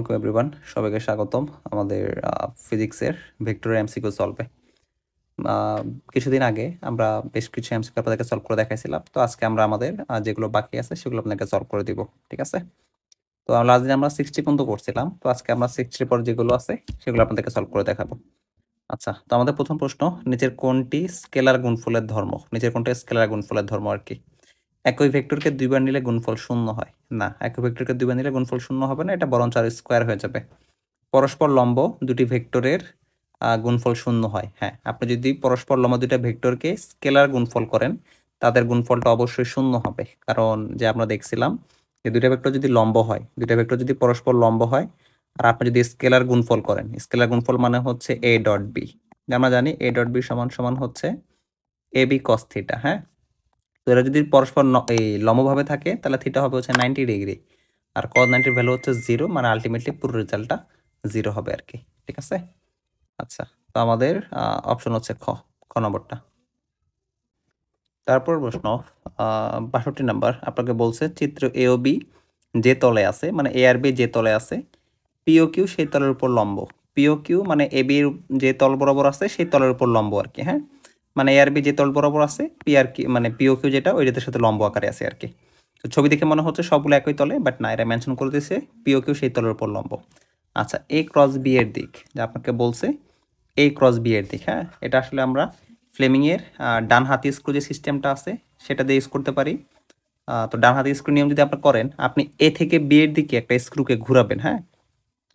আলাইকুম এভরিওয়ান, সবাইকে স্বাগতম আমাদের ফিজিক্সের ভেক্টরের এমসিকিউ সলভে। কিছুদিন আগে আমরা বেশ কিছু এমসিকিউ আপনাদেরকে সলভ করে দেখাইছিলাম। তো আজকে আমরা আমাদের যেগুলো বাকি আছে সেগুলো আপনাদেরকে সলভ করে দিব, ঠিক আছে? তো লাস্ট দিন আমরা 60 পর্যন্ত করছিলাম, তো আজকে আমরা 60 পর যেগুলো আছে সেগুলো আপনাদেরকে সলভ করে দেখাবো। আচ্ছা, তো আমাদের প্রথম প্রশ্ন, নিচের কোনটি স্কেলার গুণফলের ধর্ম? নিচের কোনটি স্কেলার গুণফলের ধর্ম আর কি? একই ভেক্টরকে দুইবার নিলে গুণফল শূন্য হয় না। একই ভেক্টরকে দুইবার নিলে গুণফল শূন্য হবে না, এটা বরঞ্চ আর স্কোয়ার হয়ে যাবে। পরস্পর লম্ব দুটি ভেক্টরের গুণফল শূন্য হয়। হ্যাঁ, আপনি যদি পরস্পর লম্ব দুইটা ভেক্টরকে স্কেলার গুণফল করেন তাদের গুণফলটা অবশ্যই শূন্য হবে, কারণ যে আমরা দেখছিলাম যে দুইটা ভেক্টর যদি লম্ব হয়, দুইটা ভেক্টর যদি পরস্পর লম্ব হয় আর আপনি যদি স্কেলার গুণফল করেন, স্কেলার গুণফল মানে হচ্ছে এ ডট বি। আমরা জানি এ ডট বি সমান সমান হচ্ছে এ বি কস থিটা। হ্যাঁ, তো এরা যদি পরস্পর এই লম্বভাবে থাকে তাহলে থিটা হবে হচ্ছে 90 ডিগ্রি, আর cos 90 ভ্যালু হচ্ছে 0, মানে আলটিমেটলি পুরো রেজাল্টটা 0 হবে আর কি, ঠিক আছে? আচ্ছা, তো আমাদের অপশন হচ্ছে খ, খ নম্বরটা। তারপর প্রশ্ন 62 নাম্বার, আপনাকে বলছে চিত্র এ ও বি যে তলে আছে, মানে এ আর বি যে তলে আছে, পিও কিউ সেই তলের উপর লম্ব। পিও কিউ মানে এ বির যে তল বরাবর আছে সেই তলের উপর লম্ব আর কি। হ্যাঁ, মানে এ আর বি যে তল বরাবর আছে, পি আর কি মানে পিও কিউ যেটা ওইটার সাথে লম্ব আকারে আছে আর কি। তো ছবি দেখে মনে হচ্ছে সবগুলো একই তলে, বাট না, এরা মেনশন করে দিয়েছে পিও কিউ সেই তলের উপর লম্ব। আচ্ছা, এ ক্রস বি এর দিক যা আপনাকে বলছে, এ ক্রস বি এর দিক, হ্যাঁ, এটা আসলে আমরা ফ্লেমিংয়ের ডান হাতি স্ক্রু যে সিস্টেমটা আছে সেটা দিয়ে ইউজ করতে পারি। তো ডান হাতি স্ক্রু নিয়ম যদি আপনি করেন, আপনি এ থেকে বি এর দিকে একটা স্ক্রুকে ঘুরাবেন। হ্যাঁ,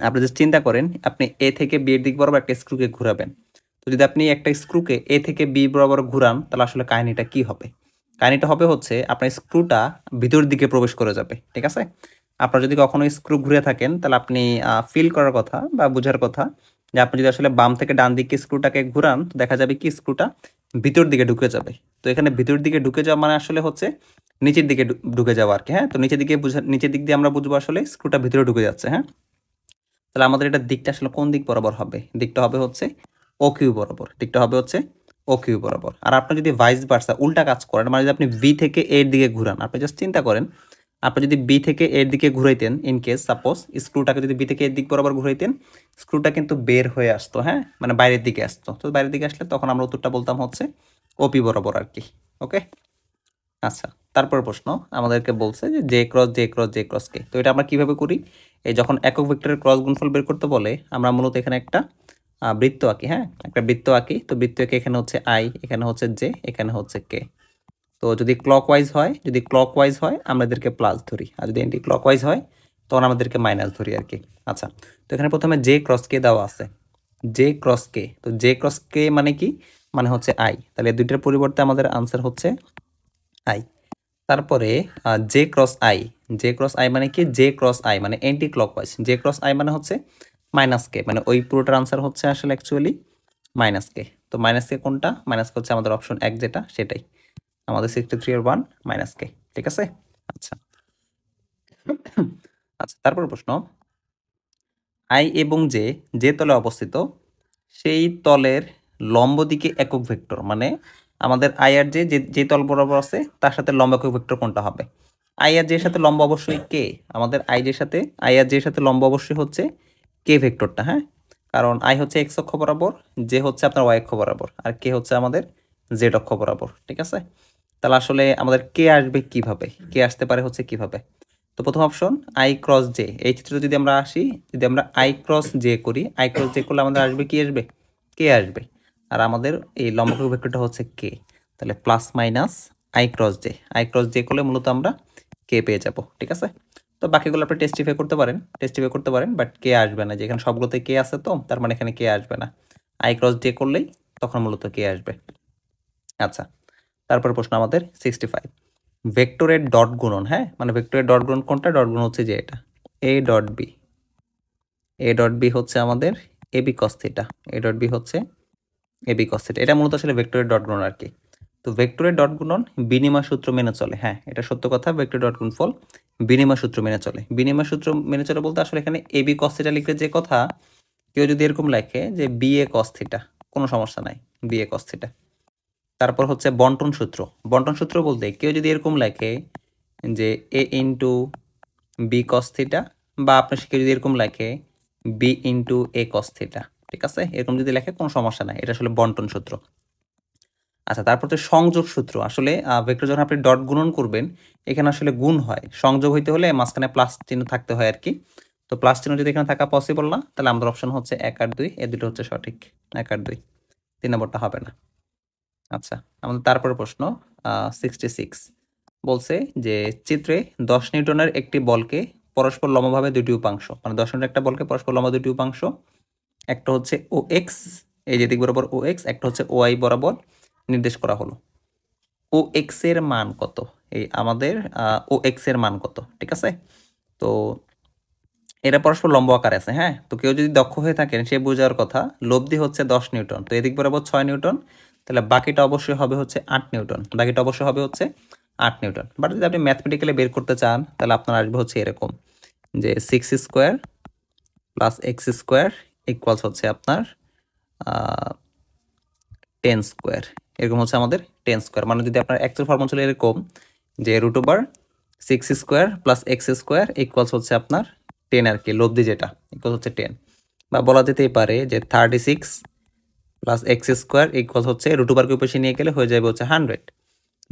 আপনি যদি চিন্তা করেন আপনি এ থেকে বি এর দিক বরাবর একটা স্ক্রুকে ঘুরাবেন, তো যদি আপনি একটা স্ক্রুকে এ থেকে বি বরাবর ঘুরান তাহলে আসলে কাহিনীটা কি হবে? কাহিনীটা হবে হচ্ছে আপনার স্ক্রুটা ভিতর দিকে প্রবেশ করে যাবে, ঠিক আছে? আপনার যদি কখনো স্ক্রু ঘুরে থাকেন তাহলে আপনি ফিল করার কথা বা বোঝার কথা যে আপনি যদি আসলে বাম থেকে ডান দিকে স্ক্রুটাকে ঘুরান দেখা যাবে কি স্ক্রুটা ভিতর দিকে ঢুকে যাবে। তো এখানে ভিতর দিকে ঢুকে যাওয়া মানে আসলে হচ্ছে নিচের দিকে ঢুকে যাওয়া আর কি। হ্যাঁ, তো নিচের দিকে নিচের দিক দিয়ে আমরা বুঝবো আসলে স্ক্রুটা ভিতরে ঢুকে যাচ্ছে। হ্যাঁ, তাহলে আমাদের এটা দিকটা আসলে কোন দিক বরাবর হবে? দিকটা হবে হচ্ছে ও কিউ বরাবর, দিকটা হবে হচ্ছে ও কিউ বরাবর। আর আপনি যদি ভাইস ভার্সা উল্টা কাজ করেন, মানে যদি আপনি বি থেকে এর দিকে ঘুরান, আপনি জাস্ট চিন্তা করেন আপনি যদি বি থেকে এর দিকে ঘুরাইতেন, ইন কেস সাপোজ স্ক্রুটাকে যদি বি থেকে এর দিক বরাবর ঘুরাইতেন, স্ক্রুটা কিন্তু বের হয়ে আসতো। হ্যাঁ, মানে বাইরের দিকে আসতো। তো বাইরের দিকে আসলে তখন আমরা উত্তরটা বলতাম হচ্ছে ওপি বরাবর আর কি। ওকে, আচ্ছা, তারপর প্রশ্ন আমাদেরকে বলছে যে J cross J cross J cross কে। তো এটা আমরা কিভাবে করি? এই যখন একক ভেক্টরের ক্রস গুণফল বের করতে বলে আমরা মূলত এখানে একটা বৃত্ত আঁকি। হ্যাঁ, একটা বৃত্ত আঁকি। তো বৃত্ত এঁকে এখানে হচ্ছে আই, এখানে হচ্ছে জে, এখানে হচ্ছে কে। তো যদি ক্লকওয়াইজ হয়, যদি ক্লকওয়াইজ হয় আমরা এদেরকে প্লাস ধরি, আর যদি এন্টি ক্লকওয়াইজ হয় তখন আমাদেরকে মাইনাস ধরি আর কি। আচ্ছা, তো এখানে প্রথমে জে ক্রস কে দেওয়া আছে, জে ক্রস কে। তো জে ক্রস কে মানে কি? মানে হচ্ছে আই। তাহলে দুইটার পরিবর্তে আমাদের আনসার হচ্ছে আই। তারপরে J cross I, J cross I মানে কি? জে ক্রস আই মানে anti clockwise, J cross I মানে হচ্ছে মাইনাস কে, মানে ওই পুরোটার আনসার হচ্ছে আসলে অ্যাকচুয়ালি মাইনাস কে। তো মাইনাস কে কোনটা? মাইনাস কে হচ্ছে আমাদের অপশন 1 যেটা, সেটাই আমাদের 63 এর 1 মাইনাস কে, ঠিক আছে? আচ্ছা আচ্ছা, তারপর প্রশ্ন, আই এবং জে যে তলে অবস্থিত সেই তলের লম্ব দিকে একক ভেক্টর, মানে আমাদের আই আর জে যে তল বরাবর আছে তার সাথে লম্ব একক ভেক্টর কোনটা হবে? আই আর জে এর সাথে লম্ব অবশ্যই কে। আমাদের আই জের সাথে, আই আর জে এর সাথে লম্ব অবশ্যই হচ্ছে কে ভেক্টরটা। হ্যাঁ, কারণ আই হচ্ছে এক্স অক্ষ বরাবর, জে হচ্ছে আপনার ওয়াই অক্ষ বরাবর, আর কে হচ্ছে আমাদের জেড অক্ষ বরাবর, ঠিক আছে? তাহলে আসলে আমাদের কে আসবে কিভাবে? কে আসতে পারে হচ্ছে কিভাবে? তো প্রথম অপশন আই ক্রস জে, এই চিত্রে যদি আমরা আসি, যদি আমরা আই ক্রস জে করি, আই ক্রস জে করলে আমাদের আসবে কি? আসবে কে আসবে। আর আমাদের এই লম্ব ভেক্টরটা হচ্ছে কে, তাহলে plus minus I cross J, I cross J করলে মূলত আমরা কে পেয়ে যাব, ঠিক আছে? তো বাকিগুলো আপনি টেস্টিফাই করতে পারেন, টেস্টিফাই করতে পারেন, বাট কে আসবে না, যেখানে সবগুলোতে কে আছে তো তার মানে এখানে কে আসবে না। আই ক্রস জে করলেই তখন মূলত কে আসবে। আচ্ছা, তারপর প্রশ্ন আমাদের 65, ভেক্টরের ডট গুণন। হ্যাঁ, মানে ভেক্টরের ডট গুণন কোনটা? ডট গুণন হচ্ছে যে এটা A dot B, A dot B হচ্ছে আমাদের A B cos theta, A dot B হচ্ছে এ বি কস থিটা। এটা মূলত আসলে ভেক্টরের ডট গুণন আর কি। তো ভেক্টরের ডট গুণন বিনিময় সূত্র মেনে চলে। হ্যাঁ, এটা সত্য কথা, ভেক্টর ডট গুণফল বিনিময় সূত্র মেনে চলে। বিনিময় সূত্র মেনে চলে বলতে আসলে এখানে এ বি কস থিটা লিখলে যে কথা, কেউ যদি এরকম লেখে যে বি এ কস থিটা, কোনো সমস্যা নাই, বি এ কস থিটা। তারপর হচ্ছে বন্টন সূত্র, বন্টন সূত্র বলতে কেউ যদি এরকম লেখে যে এ ইন্টু বি কস থিটা বা আপনার কেউ যদি এরকম লেখে বি ইন্টু এ কস থিটা, ঠিক আছে, এরকম যদি লেখে কোনো সমস্যা নাই, এটা আসলে বন্টন সূত্র। আচ্ছা, তারপর তো সংযোগ সূত্র। আসলে ভেক্টর যখন আপনি ডট গুণন করবেন, এখানে আসলে গুণ হয়, সংযোগ হইতে হলে মাঝখানে প্লাস চিহ্ন থাকতে হয় আর কি। তো প্লাস চিহ্ন যদি এখানে থাকা পসিবল না, তাহলে আমাদের অপশন হচ্ছে 1 আর 2, এই দুটো হচ্ছে সঠিক, 1 আর 2, 3 নম্বরটা হবে না। আচ্ছা, আমাদের তারপরে প্রশ্ন 66 বলছে যে চিত্রে 10 নিউটনের একটি বলকে পরস্পর লম্বভাবে দুটি উপাংশ, মানে 10 নিউটনের একটা বলকে পরস্পর লম্ব দুটি উপাংশ, একটা হচ্ছে ও এক্স, এই যে দিক বরাবর ও এক্স, একটা হচ্ছে ও আই বরাবর নির্দেশ করা হলো। ও এক্স এর মান কত? এই আমাদের ও এক্স এর মান কত, ঠিক আছে। তো এরা পরস্পর লম্ব আকারে আছে, হ্যাঁ। তো কেউ যদি দক্ষ হয়ে থাকেন, সে বোঝার কথা, লব্ধি হচ্ছে 10 নিউটন, তো এদিক বরাবর 6 নিউটন, তাহলে বাকিটা অবশ্যই হবে হচ্ছে 8 নিউটন, বাকিটা অবশ্যই হবে হচ্ছে 8 নিউটন। বাট যদি আপনি ম্যাথমেটিক্যালি বের করতে চান, তাহলে আপনার আসবে হচ্ছে এরকম যে 6 square plus X square equals হচ্ছে আপনার 10 স্কোয়ার, এরকম হচ্ছে আমাদের 10 স্কোয়ার। মানে যদি আপনার এক্সের ফর্মুলা ছিল এরকম যে root over 6 square plus X square equals হচ্ছে আপনার 10 আর কি, লব্ধি যেটা ইকুয়ালস হচ্ছে 10। বা বলা যেতেই পারে যে 36 প্লাস এক্স স্কোয়ার ইকুয়ালস হচ্ছে রুট ওভারকে উপরে নিয়ে গেলে হয়ে যাবে হচ্ছে 100।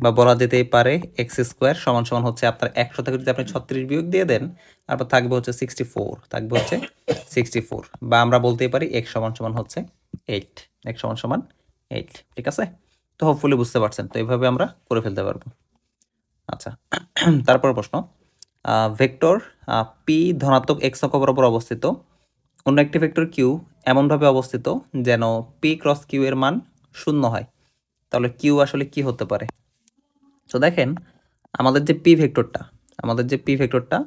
বা বলা যেতেই পারে এক্স স্কোয়ার সমান সমান হচ্ছে আপনার 100 থেকে যদি আপনি 36 বিয়োগ দিয়ে দেন, তারপর থাকবে হচ্ছে 64, থাকবে হচ্ছে 64। বা আমরা বলতেই পারি এক্স সমান সমান হচ্ছে 8, এক্স সমান সমান 8, ঠিক আছে। তো হোপফুলি বুঝতে পারছেন, তো এইভাবে আমরা করে ফেলতে পারবো। আচ্ছা, তারপর প্রশ্ন, ভেক্টর পি ধনাত্মক এক্স অক্ষ বরাবর অবস্থিত, অন্য একটি ভেক্টর কিউ এমনভাবে অবস্থিত যেন পি ক্রস কিউ এর মান 0 হয়, তাহলে কিউ আসলে কি হতে পারে? তো দেখেন, আমাদের যে পি ভেক্টরটা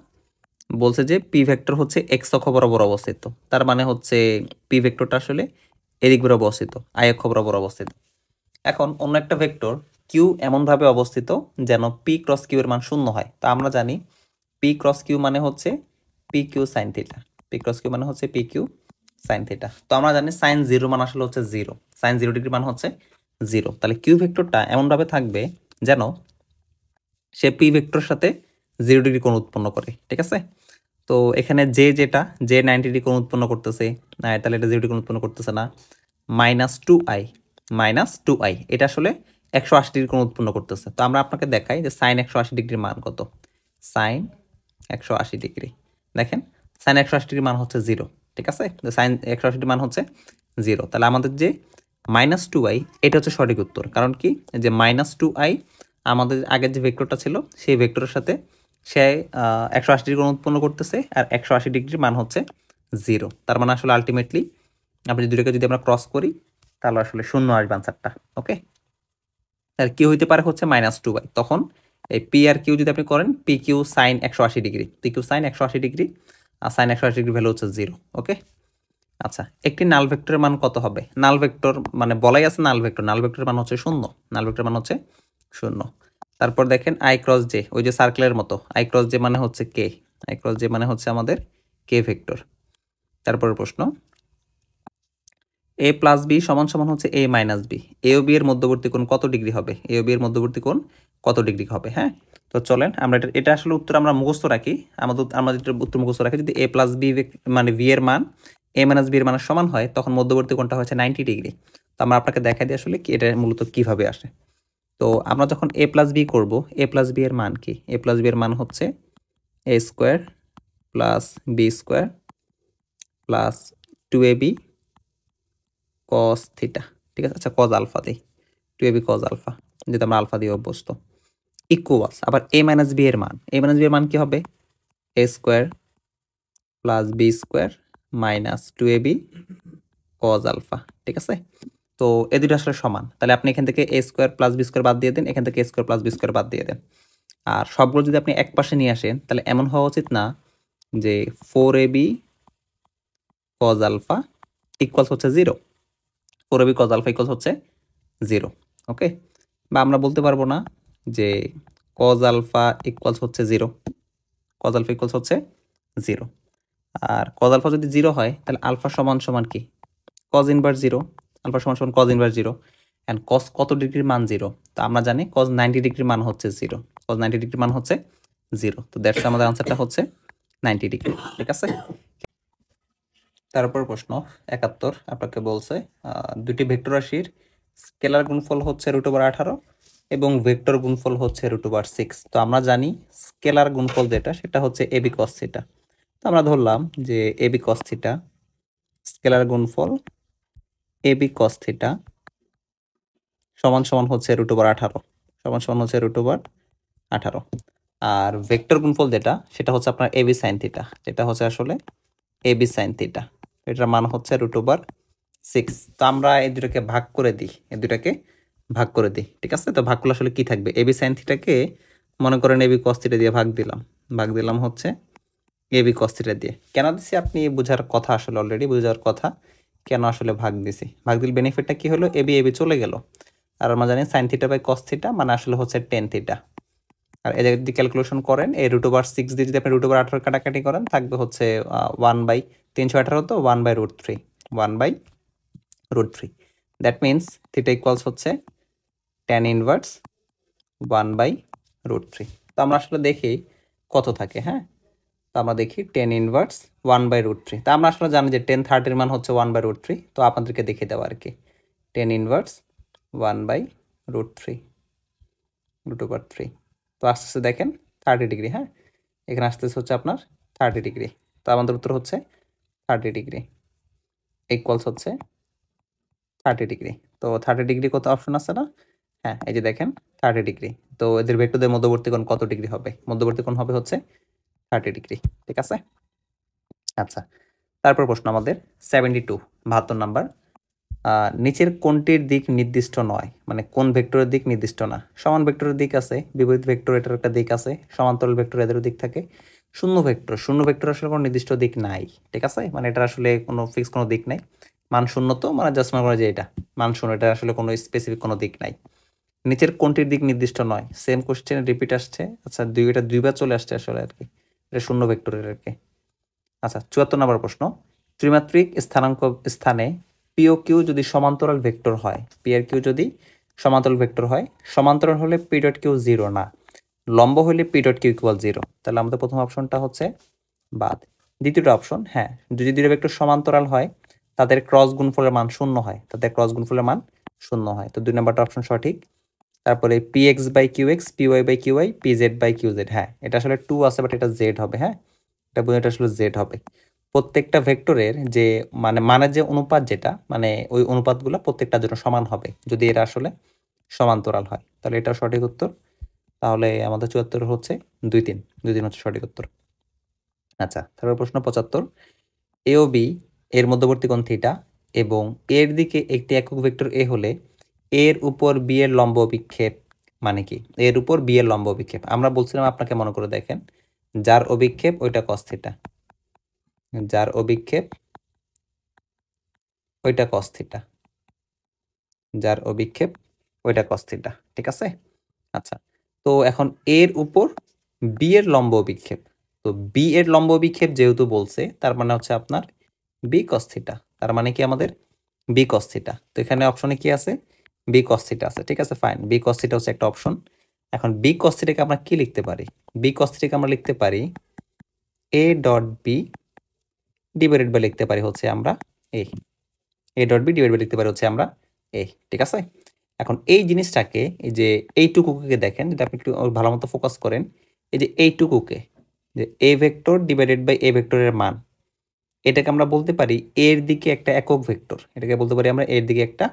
বলছে যে পি ভেক্টর হচ্ছে এক্স অক্ষ বরাবর অবস্থিত, তার মানে হচ্ছে পি ভেক্টরটা আসলে এদিক বরাবর অবস্থিত, আই অক্ষ বরাবর অবস্থিত। এখন অন্য একটা ভেক্টর কিউ এমনভাবে অবস্থিত যেন পি ক্রস কিউ এর মান 0 হয়। তা আমরা জানি পি ক্রস কিউ মানে হচ্ছে P Q sine theta, P cross Q মানে হচ্ছে পি কিউ সাইন থিটা। তো আমরা জানি সাইন 0 মান আসলে হচ্ছে 0, সাইন 0 ডিগ্রি মান হচ্ছে 0। তাহলে কিউ ভেক্টরটা এমনভাবে থাকবে যেন সে পি ভেক্টরের সাথে 0 ডিগ্রি কোণ উৎপন্ন করে, ঠিক আছে। তো এখানে যে 90 ডিগ্রি কোণ উৎপন্ন করতেছে, তাহলে এটা 0 ডিগ্রি কোণ উৎপন্ন করতেছে না। -2i, এটা আসলে 180 ডিগ্রি কোণ উৎপন্ন করতেছে। তো আমরা আপনাকে দেখাই যে সাইন 180 ডিগ্রির মান কত। সাইন 180 ডিগ্রি, দেখেন সাইন 180 ডিগ্রির মান হচ্ছে 0, ঠিক আছে। সাইন 180 ডিগ্রির মান হচ্ছে 0, তাহলে আমাদের যে -2i এটা হচ্ছে সঠিক উত্তর। কারণ কি, যে -2i আমাদের আগের যে ভেক্টরটা ছিল সেই ভেক্টরের সাথে সে 180 ডিগ্রি কোণ উৎপন্ন করতেছে, আর 180 ডিগ্রির মান হচ্ছে 0। তার মানে আসলে আলটিমেটলি আপনি দুটোকে যদি আমরা ক্রস করি, তাহলে আসলে 0 আসবে আনসারটা, ওকে। আর কিউ হইতে পারে হচ্ছে -2i, তখন এই পি আর কিউ যদি আপনি করেন, P Q sine 180 degree, P Q sine 180 degree, আর সাইন 180 ডিগ্রি ভ্যালু হচ্ছে 0, ওকে। আচ্ছা, একটি নাল ভেক্টরের মান কত হবে? নাল ভেক্টর মানে বলাই আছে নাল ভেক্টরের মান হচ্ছে 0, নাল ভেক্টরের মান হচ্ছে 0। তারপর দেখেন আই ক্রস জে, ওই যে সার্কেলের মতো, আই ক্রস জে মানে হচ্ছে কে, আই ক্রস জে মানে হচ্ছে আমাদের কে ভেক্টর। তারপরের প্রশ্ন, এ প্লাস বি সমান সমান হচ্ছে এ মাইনাস বি, এ ও বি এর মধ্যবর্তী কোণ কত ডিগ্রি হবে? এ ও বি এর মধ্যবর্তী কোণ কত ডিগ্রি হবে? হ্যাঁ, তো চলেন আমরা এটা আসলে উত্তর আমরা মুখস্থ রাখি, আমাদের উত্তর মুখস্থ রাখি। যদি এ প্লাস বি মানে বি এর মান এ মাইনাস বি এর মানের সমান হয়, তখন মধ্যবর্তী কোণটা হচ্ছে 90 ডিগ্রি। তো আমরা আপনাকে দেখাই দিই আসলে কি এটা মূলত কিভাবে আসে। তো আমরা যখন এ প্লাস বি করবো, এ প্লাস বি এর মান কি? এ প্লাস বি এর মান হচ্ছে A square plus B square plus 2ab cos theta, ঠিক আছে। আচ্ছা, কজ আলফা দিই, 2ab কজ আলফা, যেটা আমরা আলফা দিয়ে অভ্যস্ত, ইকুয়ালস আবার এ মাইনাস বি এর মান, এ মাইনাস বি এর মান কি হবে? A square plus B square minus 2ab cos alpha, ঠিক আছে। তো এ দুটো আসলে সমান, তাহলে আপনি এখান থেকে এ স্কোয়ার প্লাস বি স্কোয়ার বাদ দিয়ে দেন, এখান থেকে এ স্কোয়ার প্লাস বি স্কোয়ার বাদ দিয়ে দেন। আর সবগুলো যদি আপনি এক পাশে নিয়ে আসেন, তাহলে এমন হওয়া উচিত না যে 4ab কজ আলফা ইকুয়ালস হচ্ছে 0, 4ab কজ আলফা ইকুয়ালস হচ্ছে 0, ওকে। বা আমরা বলতে পারবো না যে কজ আলফা ইকুয়ালস হচ্ছে 0, কজ আলফা ইকুয়ালস হচ্ছে 0। আর কজ আলফা যদি 0 হয়, তাহলে আলফা সমান সমান কি? কজ ইনভার্স 0, আলফা সমান সমান কজ ইনভার্স 0। অ্যান্ড কজ কত ডিগ্রির মান 0? তো আমরা জানি কজ 90 ডিগ্রির মান হচ্ছে 0, কজ 90 ডিগ্রির মান হচ্ছে 0। তো দ্যাটস আমাদের আনসারটা হচ্ছে 90 ডিগ্রি, ঠিক আছে। তারপর প্রশ্ন 71 আপনাকে বলছে দুটি ভেক্টর রাশির স্কেলার গুণফল হচ্ছে √18 এবং ভেক্টর গুণফল হচ্ছে √6। তো আমরা জানি স্কেলার গুণফল যেটা সেটা হচ্ছে এবি কস থিটা। তো আমরা ধরলাম যে এবি কস থিটা, স্কেলার গুণফল এবি কস থিটা সমান সমান হচ্ছে √18, সমান সমান হচ্ছে √18। আর ভেক্টর গুণফল যেটা সেটা হচ্ছে আপনার এবি সাইন থিটা, যেটা হচ্ছে আসলে এবি সাইন থিটা, এটার মান হচ্ছে √6। তো আমরা এই দুটাকে ভাগ করে দিই, এই দুটাকে ভাগ করে দিই, ঠিক আছে। তো ভাগ করলে আসলে কি থাকবে, এবি সাইন থিটাকে মনে করেন এবি কস থিটা দিয়ে ভাগ দিলাম হচ্ছে এবি কস থিটা দিয়ে। কেন দিছি আপনি বোঝার কথা, আসলে অলরেডি বোঝার কথা কেন আসলে ভাগ দিছি। ভাগ দিলে বেনিফিটটা কি হলো, এবি এবি চলে গেল। আর আমরা জানি sine theta by cos theta মানে আসলে হচ্ছে টেন থিটা। আর এদের যদি ক্যালকুলেশন করেন এই √6 দিয়ে যদি আপনি √18 কাটাকাটি করেন থাকবে হচ্ছে 1/318, তো 1/√3, 1/√3। দ্যাট মিনস থিটা ইকুয়ালস হচ্ছে tan ইনভার্স 1/√3। তো আমরা আসলে দেখি কত থাকে, হ্যাঁ। তো আমরা দেখি tan ইনভার্স 1/√3। তা আমরা আসলে জানি যে 10/30 মান হচ্ছে 1/√3। তো আপনাদেরকে দেখিয়ে দেওয়া আর কি, tan ইনভার্স 1/√3 √3। তো আস্তে আস্তে দেখেন 30 ডিগ্রি, হ্যাঁ, এখানে আসতেছে হচ্ছে আপনার 30 ডিগ্রি। তো আমাদের উত্তর হচ্ছে 30 ডিগ্রি ইকুয়ালস হচ্ছে 30 ডিগ্রি। তো 30 ডিগ্রি কত অপশন আছে না, হ্যাঁ, এই যে দেখেন 30 ডিগ্রি। তো এদের ভেক্টরদের মধ্যবর্তী কোণ কত ডিগ্রি হবে, মধ্যবর্তী কোণ হবে হচ্ছে 30 ডিগ্রি, ঠিক আছে। আচ্ছা, তারপর প্রশ্ন আমাদের 72, 72 নাম্বার। নিচের কোনটির দিক নির্দিষ্ট নয়, মানে কোন ভেক্টরের দিক নির্দিষ্ট না। সমান ভেক্টরের দিক আছে, বিপরীত ভেক্টর এটার একটা দিক আছে, সমান্তরাল ভেক্টর এদেরও দিক থাকে। শূন্য ভেক্টর আসলে কোনো নির্দিষ্ট দিক নাই, ঠিক আছে। মানে এটা আসলে কোনো ফিক্স কোনো দিক নাই, মান শূন্য। তো মানে জাস্ট মনে করে যে এটা মান শূন্য, এটা আসলে কোনো স্পেসিফিক কোনো দিক নাই। নিচের কোনটির দিক নির্দিষ্ট নয়, সেম কোশ্চেন রিপিট আসছে। আচ্ছা, এটা দুইবার চলে আসছে আসলে আর কি, এটা শূন্য ভেক্টরের আর কি। আচ্ছা, 74 নম্বর প্রশ্ন। ত্রিমাত্রিক স্থানাঙ্ক স্থানে পি ও কিউ যদি সমান্তরাল ভেক্টর হয়, পি আর কিউ যদি সমান্তরাল ভেক্টর হয়, সমান্তরাল হলে পি ডট কিউ জিরো না, লম্ব হলে P dot Q equal zero. তাহলে আমাদের প্রথম অপশনটা হচ্ছে বাদ। দ্বিতীয়টা অপশন, হ্যাঁ, যদি দুটো ভেক্টর সমান্তরাল হয় তাদের ক্রস গুণফলের মান শূন্য হয়, তাদের ক্রস গুণফলের মান শূন্য হয়। তো 2 নম্বরটা অপশন সঠিক। তারপরে P X by Q X, P Y by Q Y, P Z by Q Z, হ্যাঁ, এটা আসলে 2 আছে বাট এটা জেড হবে, হ্যাঁ, এটা আসলে জেড হবে। প্রত্যেকটা ভেক্টরের যে মানের যে অনুপাত, যেটা মানে ওই অনুপাতগুলো প্রত্যেকটার জন্য সমান হবে যদি এরা আসলে সমান্তরাল হয়। তাহলে এটা সঠিক উত্তর। তাহলে আমাদের 74 হচ্ছে 2-3, 2-3 হচ্ছে সঠিক উত্তর। আচ্ছা, তারপর প্রশ্ন 75। এ ও বি এর মধ্যবর্তী কোণ থিটা এবং এর দিকে একটি একক ভেক্টর এ হলে এর উপর বি এর লম্ব অভিক্ষেপ মানে কি, এর উপর বি এর লম্ব অভিক্ষেপ আমরা বলছিলাম আপনাকে, মনে করে দেখেন, যার অভিক্ষেপ ওইটা কস থিটা, যার অভিক্ষেপ ওইটা কস থিটা, যার অভিক্ষেপ ওইটা কস থিটা, ঠিক আছে। আচ্ছা, তো এখন এর উপর বি এর লম্ব অভিক্ষেপ, তো বি এর লম্ব অভিক্ষেপ যেহেতু বলছে তার মানে হচ্ছে আপনার বি কস থিটা, তার মানে কি আমাদের বি কস থিটা। তো এখানে অপশনে কি আছে, বি কস থিটা আছে, ঠিক আছে, ফাইন, বি কস থিটা হচ্ছে একটা অপশন। এখন বি কস থিটাকে আমরা কি লিখতে পারি, বি কস থিটাকে আমরা লিখতে পারি A dot B divided by লিখতে পারি হচ্ছে আমরা A dot B divide by লিখতে পারি হচ্ছে আমরা ঠিক আছে। এখন এই জিনিসটাকে, এই যে এইটুকুকে দেখেন, যদি আপনি একটু ভালো মতো ফোকাস করেন, এই যে এইটুকুকে, যে এ ভেক্টর ডিভাইডেড বাই এ ভেক্টরের মান, এটাকে আমরা বলতে পারি এর দিকে একটা একক ভেক্টর, এটাকে বলতে পারি আমরা এর দিকে একটা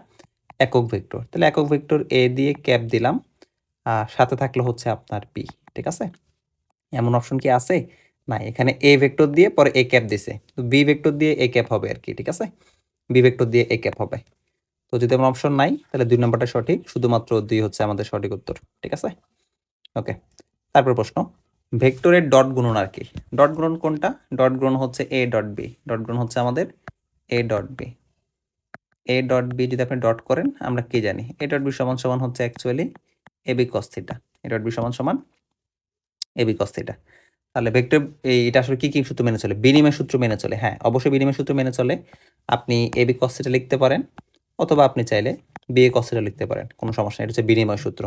একক ভেক্টর। তাহলে একক ভেক্টর এ দিয়ে ক্যাপ দিলাম, সাথে থাকলে হচ্ছে আপনার পি, ঠিক আছে। এমন অপশন কি আছে, না, এখানে এ ভেক্টর দিয়ে পরে এ ক্যাপ দিছে, তো বি ভেক্টর দিয়ে এ ক্যাপ হবে আর কি, ঠিক আছে, বি ভেক্টর দিয়ে এ ক্যাপ হবে। তো যদি আমার অপশন নাই তাহলে 2 নম্বরটা সঠিক, শুধুমাত্র 2 হচ্ছে আমাদের সঠিক উত্তর, ঠিক আছে। ওকে, তারপর প্রশ্ন, ভেক্টরের ডট গুণন আর কি, ডট গুণন কোনটা, ডট গুণন হচ্ছে এ ডট বি, ডট গুণন হচ্ছে আমাদের A dot B, A dot B যদি আপনি ডট করেন আমরা কি জানি, এ ডট বি সমান সমান হচ্ছে actually A B cos theta, A dot B সমান সমান এ বি কস থিটা। তাহলে ভেক্টর এটা আসলে কি কি সূত্র মেনে চলে, বিনিময় সূত্র মেনে চলে, হ্যাঁ, অবশ্যই বিনিময় সূত্র মেনে চলে। আপনি এ বি কস থিটা লিখতে পারেন অথবা আপনি চাইলে বি এ কস থিটা লিখতে পারেন, কোনো সমস্যা নেই, এটা হচ্ছে বিনিময় সূত্র,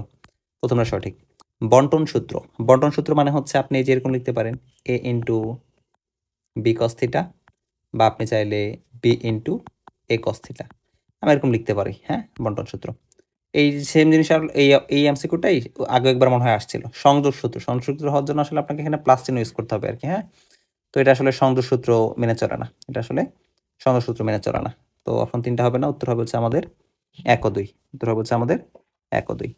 প্রথমটা সঠিক। বন্টন সূত্র, বন্টন সূত্র মানে হচ্ছে আপনি যে এরকম লিখতে পারেন এ ইন্টু বি কস থিটা, বা আপনি চাইলে বি ইন্টু এ কস থিটা, আমি এরকম লিখতে পারি। হ্যাঁ, বন্টন সূত্র এই সেম জিনিস আর এই এমসিকিউটাই আগে একবার মনে হয় আসছিল। সংযোগ সূত্র, সংযোগ সূত্র হওয়ার জন্য আসলে আপনাকে এখানে প্লাস চিহ্ন ইউজ করতে হবে আর কি। হ্যাঁ, তো এটা আসলে সংযোগ সূত্র মেনে চলে না, এটা আসলে সংযোগ সূত্র মেনে চলে না। তো অপশন 3টা হবে না, উত্তর হবে হচ্ছে আমাদের 1 ও 2। উত্তর হবে হচ্ছে আমাদের 1 ও 2।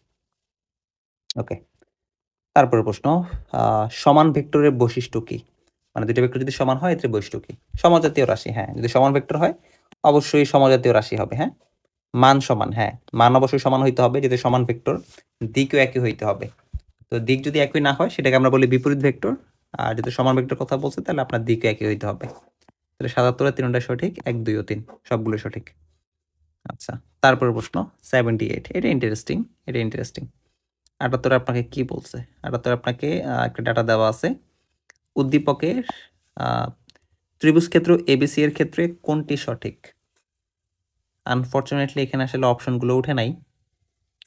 ওকে, তারপরে প্রশ্ন, সমান ভেক্টরের বৈশিষ্ট্য কি? মানে দুইটা ভেক্টর যদি সমান হয় এদের বৈশিষ্ট্য কি? সমজাতীয় রাশি, হ্যাঁ, যদি সমান ভেক্টর হয় অবশ্যই সমজাতীয় রাশি হবে। হ্যাঁ, মান সমান, হ্যাঁ, মান অবশ্যই সমান হইতে হবে, যদি সমান ভেক্টর, দিকও একই হইতে হবে। তো দিক যদি একই না হয় সেটাকে আমরা বলি বিপরীত ভেক্টর। আর যদি সমান ভেক্টর কথা বলছে তাহলে আপনার দিকও একই হইতে হবে। তাহলে ৭৭ তিনটাই সঠিক, ১, ২ ও ৩ সবগুলো সঠিক। আচ্ছা, তারপরে প্রশ্ন 78, এটা ইন্টারেস্টিং, এটা ইন্টারেস্টিং। ৭৮ আপনাকে কি বলছে? ৭৮ আপনাকে একটা ডাটা দেওয়া আছে, উদ্দীপকের ত্রিভুজ ক্ষেত্র এবিসি এর ক্ষেত্রে কোনটি সঠিক? আনফরচুনেটলি এখানে আসলে অপশনগুলো উঠে নাই,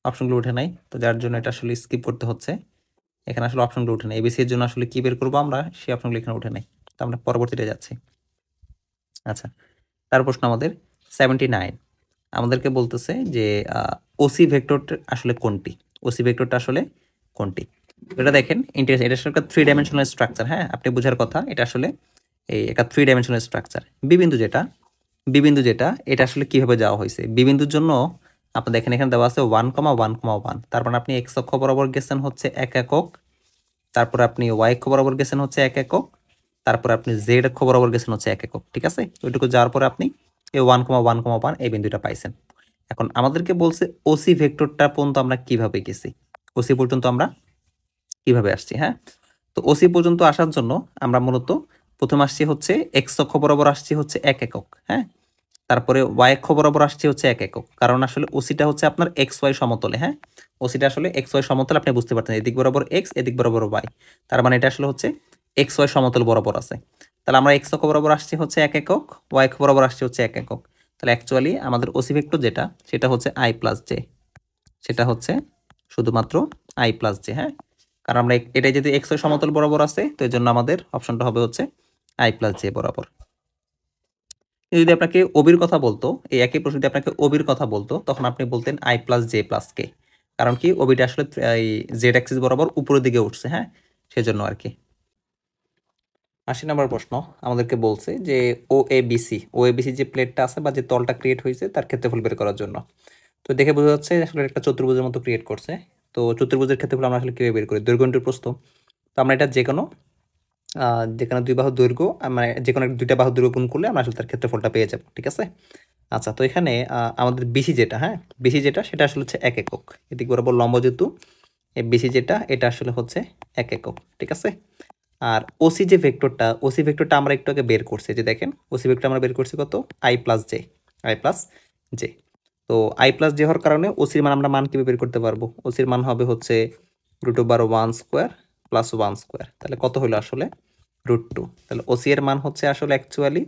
অপশনগুলো উঠে নাই, তো যার জন্য এটা আসলে স্কিপ করতে হচ্ছে। এখানে আসলে অপশনগুলো উঠে নাই, এবিসি এর জন্য আসলে কি বের করবো আমরা, সেই অপশনগুলো এখানে উঠে নাই, তো আমরা পরবর্তীতে যাচ্ছি। আচ্ছা, তার প্রশ্ন আমাদের 79, আমাদেরকে বলতেছে যে ওসি ভেক্টরটা আসলে কোনটি? ওসি ভেক্টরটা আসলে কোনটি? এটা দেখেন ইন্টারেস্ট, এটা আসলে একটা 3 ডাইমেনশনাল স্ট্রাকচার। হ্যাঁ, আপনি বোঝার কথা, এটা আসলে এই একটা 3 ডাইমেনশনাল স্ট্রাকচার। বিবিন্দু যেটা, বিবিন্দু যেটা, এটা আসলে কিভাবে যাওয়া হয়েছে? বিবিন্দুর জন্য আপনি দেখেন এখানে দেওয়া আছে 1,1,1, তারপর আপনি এক্স অক্ষ বরাবর গেছেন হচ্ছে 1 একক, তারপর আপনি ওয়াই অক্ষ বরাবর গেছেন হচ্ছে 1 একক, তারপর আপনি জেড অক্ষ বরাবর গেছেন হচ্ছে 1 একক। ঠিক আছে, ওইটুকু যাওয়ার পরে আপনি এই 1,1,1 এই বিন্দুটা পাইছেন। এখন আমাদেরকে বলছে ওসি ভেক্টরটা পর্যন্ত আমরা কিভাবে গেছি, ওসি পর্যন্ত আমরা কিভাবে আসছি। হ্যাঁ, তো ওসি পর্যন্ত আসার জন্য আমরা মূলত প্রথম আসছি হচ্ছে এক্স অক্ষ বরাবর আসছি হচ্ছে 1 একক। হ্যাঁ, তারপরে ওয়াই অক্ষ বরাবর আসছে হচ্ছে 1 একক, কারণ আসলে ওসিটা হচ্ছে আপনার এক্স ওয়াই সমতলে। হ্যাঁ, ওসিটা আসলে এক্স ওয়াই সমতলে, আপনি বুঝতে পারছেন এদিক বরাবর এক্স, এদিক বরাবর ওয়াই, তার মানে এটা আসলে হচ্ছে এক্স ওয়াই সমতল বরাবর আছে। তাহলে আমরা এক্স অক্ষ বরাবর আসছি হচ্ছে 1 একক, ওয়াই অক্ষ বরাবর আসছে হচ্ছে 1 একক। তাহলে অ্যাকচুয়ালি আমাদের ওসি ভেক্টর যেটা, সেটা হচ্ছে আই প্লাস জে, সেটা হচ্ছে শুধুমাত্র আই প্লাস জে। হ্যাঁ, কারণ আমরা এটাই যদি এক্স ওয়াই সমতল বরাবর আছে, তো এই জন্য আমাদের অপশনটা হবে হচ্ছে আই প্লাস জে বরাবর। যদি আপনাকে ওবির কথা বলতো, এই একই প্রশ্ন যদি আপনাকে ওবির কথা বলতো, তখন আপনি বলতেন আই প্লাস জে প্লাস কে, কারণ কি ওবিটা আসলে এই জেড অ্যাক্সিস বরাবর উপরের দিকে উঠছে। হ্যাঁ, সেজন্য আর কি। 80 নম্বর প্রশ্ন আমাদেরকে বলছে যে ও এ বিসি, ও এ বিসি যে প্লেটটা আছে বা যে তলটা ক্রিয়েট হয়েছে তার ক্ষেত্রফল বের করার জন্য। তো দেখে বোঝা যাচ্ছে আসলে একটা চতুর্ভুজের মতো ক্রিয়েট করছে। তো চতুর্ভুজের ক্ষেত্রফল আমরা আসলে কিভাবে বের করি? দৈর্ঘ্য ইন্টু প্রস্থ। তো আমরা এটা যেখানে দুই বাহুর দৈর্ঘ্য, মানে যে কোনো দুইটা বাহুর দৈর্ঘ্য গুণ করলে আমরা আসলে তার ক্ষেত্রফলটা পেয়ে যাব। ঠিক আছে, আচ্ছা, তো এখানে আমাদের বিসি যেটা, হ্যাঁ, বিসি যেটা সেটা আসলে হচ্ছে 1 একক, এদিক বরাবর লম্ব যেহেতু, এই বিসি যেটা এটা আসলে হচ্ছে 1 একক। ঠিক আছে, আর ওসি যে ভেক্টরটা, ওসি ভেক্টরটা আমরা একটু আগে বের করছি, যে দেখেন ওসি ভেক্টর আমরা বের করছি কত, I plus J, I plus J. তো আই প্লাস জে হওয়ার কারণে ওসির মান আমরা মান কিভাবে বের করতে পারবো? ওসির মান হবে হচ্ছে √1² প্লাস 1², তাহলে কত হলো আসলে √2। তাহলে ওসি এর মান হচ্ছে আসলে অ্যাকচুয়ালি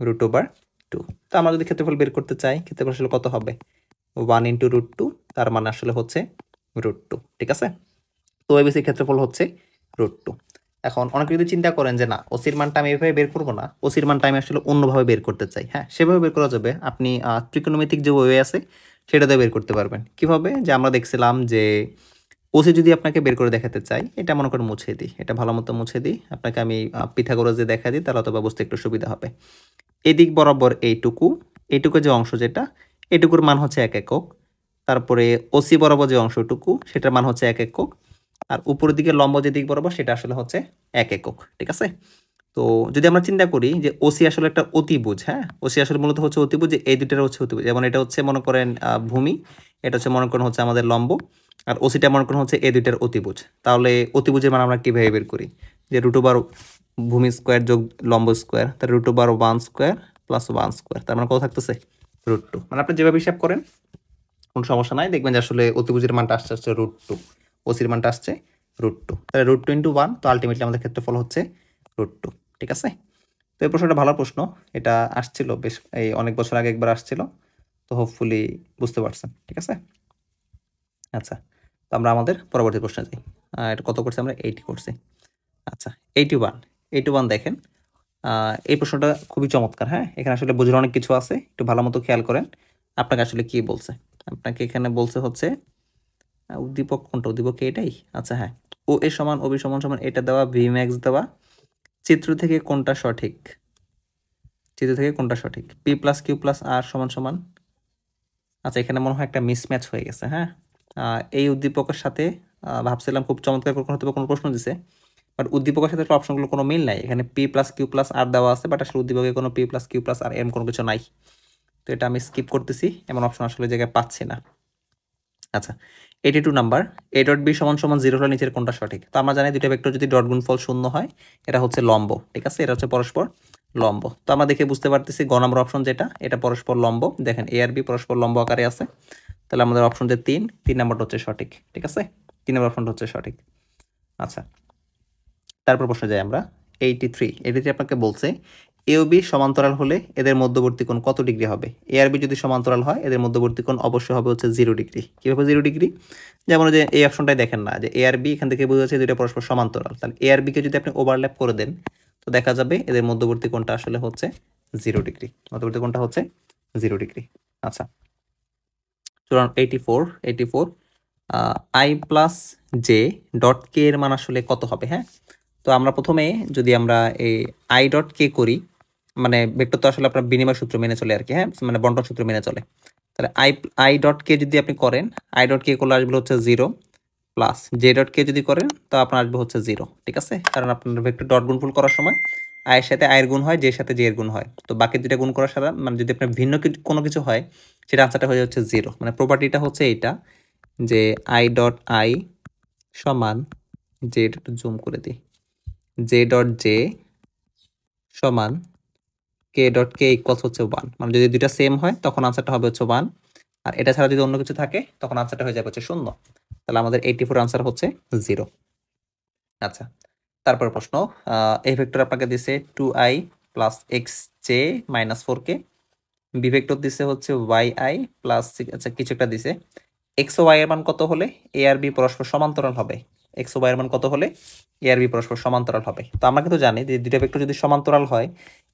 √2। তো আমরা যদি ক্ষেত্রফল বের করতে চাই, ক্ষেত্রফল আসলে কত হবে, 1 × √2, তার মানে আসলে হচ্ছে √2। ঠিক আছে, তো এবিসির ক্ষেত্রফল হচ্ছে √2। এখন অনেকে যদি চিন্তা করেন যে না, ওসির মানটা আমি এভাবে বের করবো না, ওসির মানটা আমি আসলে অন্যভাবে বের করতে চাই, হ্যাঁ, সেভাবে বের করা যাবে। আপনি ত্রিকোণমিতিক যে ওয়ে আছে সেটা দিয়ে বের করতে পারবেন। কিভাবে? যে আমরা দেখছিলাম যে ওসি যদি আপনাকে বের করে দেখাতে চাই, এটা মনে করে মুছে দিই, এটা ভালো মতো মুছে দিই, আপনাকে আমি পিথাগোরাস দিয়ে দেখা দিই, তাহলে অথবা বুঝতে একটু সুবিধা হবে। এদিক বরাবর এইটুকু, এইটুকু যে অংশ যেটা, এটুকুর মান হচ্ছে 1 একক। তারপরে ওসি বরাবর যে অংশটুকু সেটার মান হচ্ছে 1 একক, আর উপরের দিকে লম্ব যে দিক বরাবর সেটা আসলে হচ্ছে 1 একক। ঠিক আছে, তো যদি আমরা চিন্তা করি যে ওসি আসলে একটা অতিভুজ, হ্যাঁ, ওসি আসলে মূলত হচ্ছে অতিভুজ, যে এই দুটার হচ্ছে অতিভুজ, যেমন এটা হচ্ছে মনে করেন ভূমি, এটা হচ্ছে মনে করেন হচ্ছে আমাদের লম্ব, আর ওসিটা মনে করেন হচ্ছে এই দুইটার অতিভুজ। তাহলে অতিভুজের মান আমরা কিভাবে বের করি? যে √, ভূমি স্কোয়ার যোগ লম্ব স্কোয়ার, তার √1² প্লাস 1², তার মানে কত থাকতেছে √2। মানে আপনি যেভাবে হিসাব করেন কোনো সমস্যা নাই, দেখবেন যে আসলে অতিভুজের মানটা আসছে √2, ওসির মানটা আসছে √2, তাহলে √2 × 1, তো আলটিমেটলি আমাদের ক্ষেত্রফল হচ্ছে √2। ঠিক আছে, তো এই প্রশ্নটা ভালো প্রশ্ন, এটা আসছিল বেশ এই অনেক বছর আগে একবার আসছিল, তো হোপফুলি বুঝতে পারছেন। ঠিক আছে, আচ্ছা, তো আমরা আমাদের পরবর্তী প্রশ্নে যাই। এটা কত করছি আমরা? 80 করছি। আচ্ছা, 81, 81 দেখেন, এই প্রশ্নটা খুবই চমৎকার। হ্যাঁ, এখানে আসলে বোঝার অনেক কিছু আছে, একটু ভালো মতো খেয়াল করেন। আপনাকে আসলে কি বলছে, আপনাকে এখানে বলছে হচ্ছে উদ্দীপক কোনটা, উদ্দীপক এটাই। আচ্ছা হ্যাঁ, ও এ সমান ও বি সমান সমান এটা দেওয়া, ভি ম্যাক্স দেওয়া, চিত্র থেকে কোনটা সঠিক, চিত্র থেকে কোনটা সঠিক, পি প্লাস কিউ প্লাস আর সমান সমান। আচ্ছা এখানে মনে হয় একটা মিসম্যাচ হয়ে গেছে। হ্যাঁ, এই উদ্দীপকের সাথে ভাবছিলাম খুব চমৎকার করে হয়তো কোনো প্রশ্ন দিছে, বাট উদ্দীপকের সাথে অপশনগুলো কোনো মিল নাই। এখানে P plus Q plus R দেওয়া আছে, বাট আসলে উদ্দীপকে কোনো P plus Q plus R M কোনো কিছু নাই। তো এটা আমি স্কিপ করতেছি, এমন অপশন আসলে জায়গায় পাচ্ছি না। আচ্ছা 82 নাম্বার, এ ডট বি সমান সমান 0 হলে নিচের কোনটা সঠিক। তো আমরা জানি দুইটা ভেক্টর যদি ডট গুণফল শূন্য হয় এটা হচ্ছে লম্ব, ঠিক আছে, এটা হচ্ছে পরস্পর লম্ব। তো আমরা দেখে বুঝতে পারতেছি গ নম্বর অপশন যেটা, এটা পরস্পর লম্ব। দেখেন এ আর বি পরস্পর লম্ব আকারে আছে, তাহলে আমাদের অপশন যে 3 নম্বরটা হচ্ছে সঠিক, ঠিক আছে, 3 নম্বর অপশনটা হচ্ছে সঠিক। আচ্ছা তারপর প্রশ্ন যাই আমরা। 83 আপনাকে বলছে এ ও বি সমান্তরাল হলে এদের মধ্যবর্তী কোণ কত ডিগ্রি হবে। এ আর বি যদি সমান্তরাল হয় এদের মধ্যবর্তী কোণ অবশ্যই হবে হচ্ছে 0 ডিগ্রি। কীভাবে 0 ডিগ্রি? যেমন যে এই অপশনটাই দেখেন না, যে এ আর বি এখান থেকে বোঝা যাচ্ছে দুইটা পরস্পর সমান্তরাল, তাহলে এ আর বিকে যদি আপনি ওভারল্যাপ করে দেন তো দেখা যাবে এদের মধ্যবর্তী কোণটা আসলে হচ্ছে 0 ডিগ্রি, মধ্যবর্তী কোণটা হচ্ছে 0 ডিগ্রি। আচ্ছা চলুন 84 I plus J dot K এর মান আসলে কত হবে। হ্যাঁ, তো আমরা প্রথমে যদি আমরা এই আই ডট কে করি, মানে ভেক্টর তো আসলে আপনার বিনিময় সূত্র মেনে চলে আর কি। হ্যাঁ, মানে বন্টন সূত্র মেনে চলে। তাহলে আই আই ডট কে যদি আপনি করেন, আই ডট কে করলে আসবে হচ্ছে 0 প্লাস জে ডট কে যদি করেন তো আপনার আসবে হচ্ছে 0, ঠিক আছে, কারণ আপনার ভেক্টর ডট গুণফল করার সময় আয়ের সাথে আয়ের গুণ হয়, জের সাথে জে এর গুণ হয়। তো বাকি দুইটা গুণ করার সারা মানে যদি আপনার ভিন্ন কোনো কিছু হয় সেটা আনসারটা হয়ে যাচ্ছে 0। মানে প্রপার্টিটা হচ্ছে এইটা, যে আই ডট আই সমান জে, একটু জুম করে দিই, জে ডট জে সমান কে ডট কে ইকুয়ালস হচ্ছে 1। মানে যদি দুইটা সেম হয় তখন আনসারটা হবে হচ্ছে 1, আর এটা ছাড়া যদি অন্য কিছু থাকে তখন আনসারটা হয়ে যাবে হচ্ছে 0। তাহলে আমাদের 84 আনসার হচ্ছে 0। আচ্ছা তারপর প্রশ্ন, এই ভেক্টর আপনাকে দিছে 2i plus X J minus 4k, B vector দিছে হচ্ছে yi প্লাস, আচ্ছা কিছু একটা দিছে, এক্স ও ওয়াই এর মান কত হলে এ আর বি পরস্পর সমান্তরাল হবে। এক্স ও ওয়াই এর মান কত হলে এ আর বি পরস্পর সমান্তরাল হবে। তো আমরা কিন্তু জানি যে দুইটা ভেক্টর যদি সমান্তরাল হয়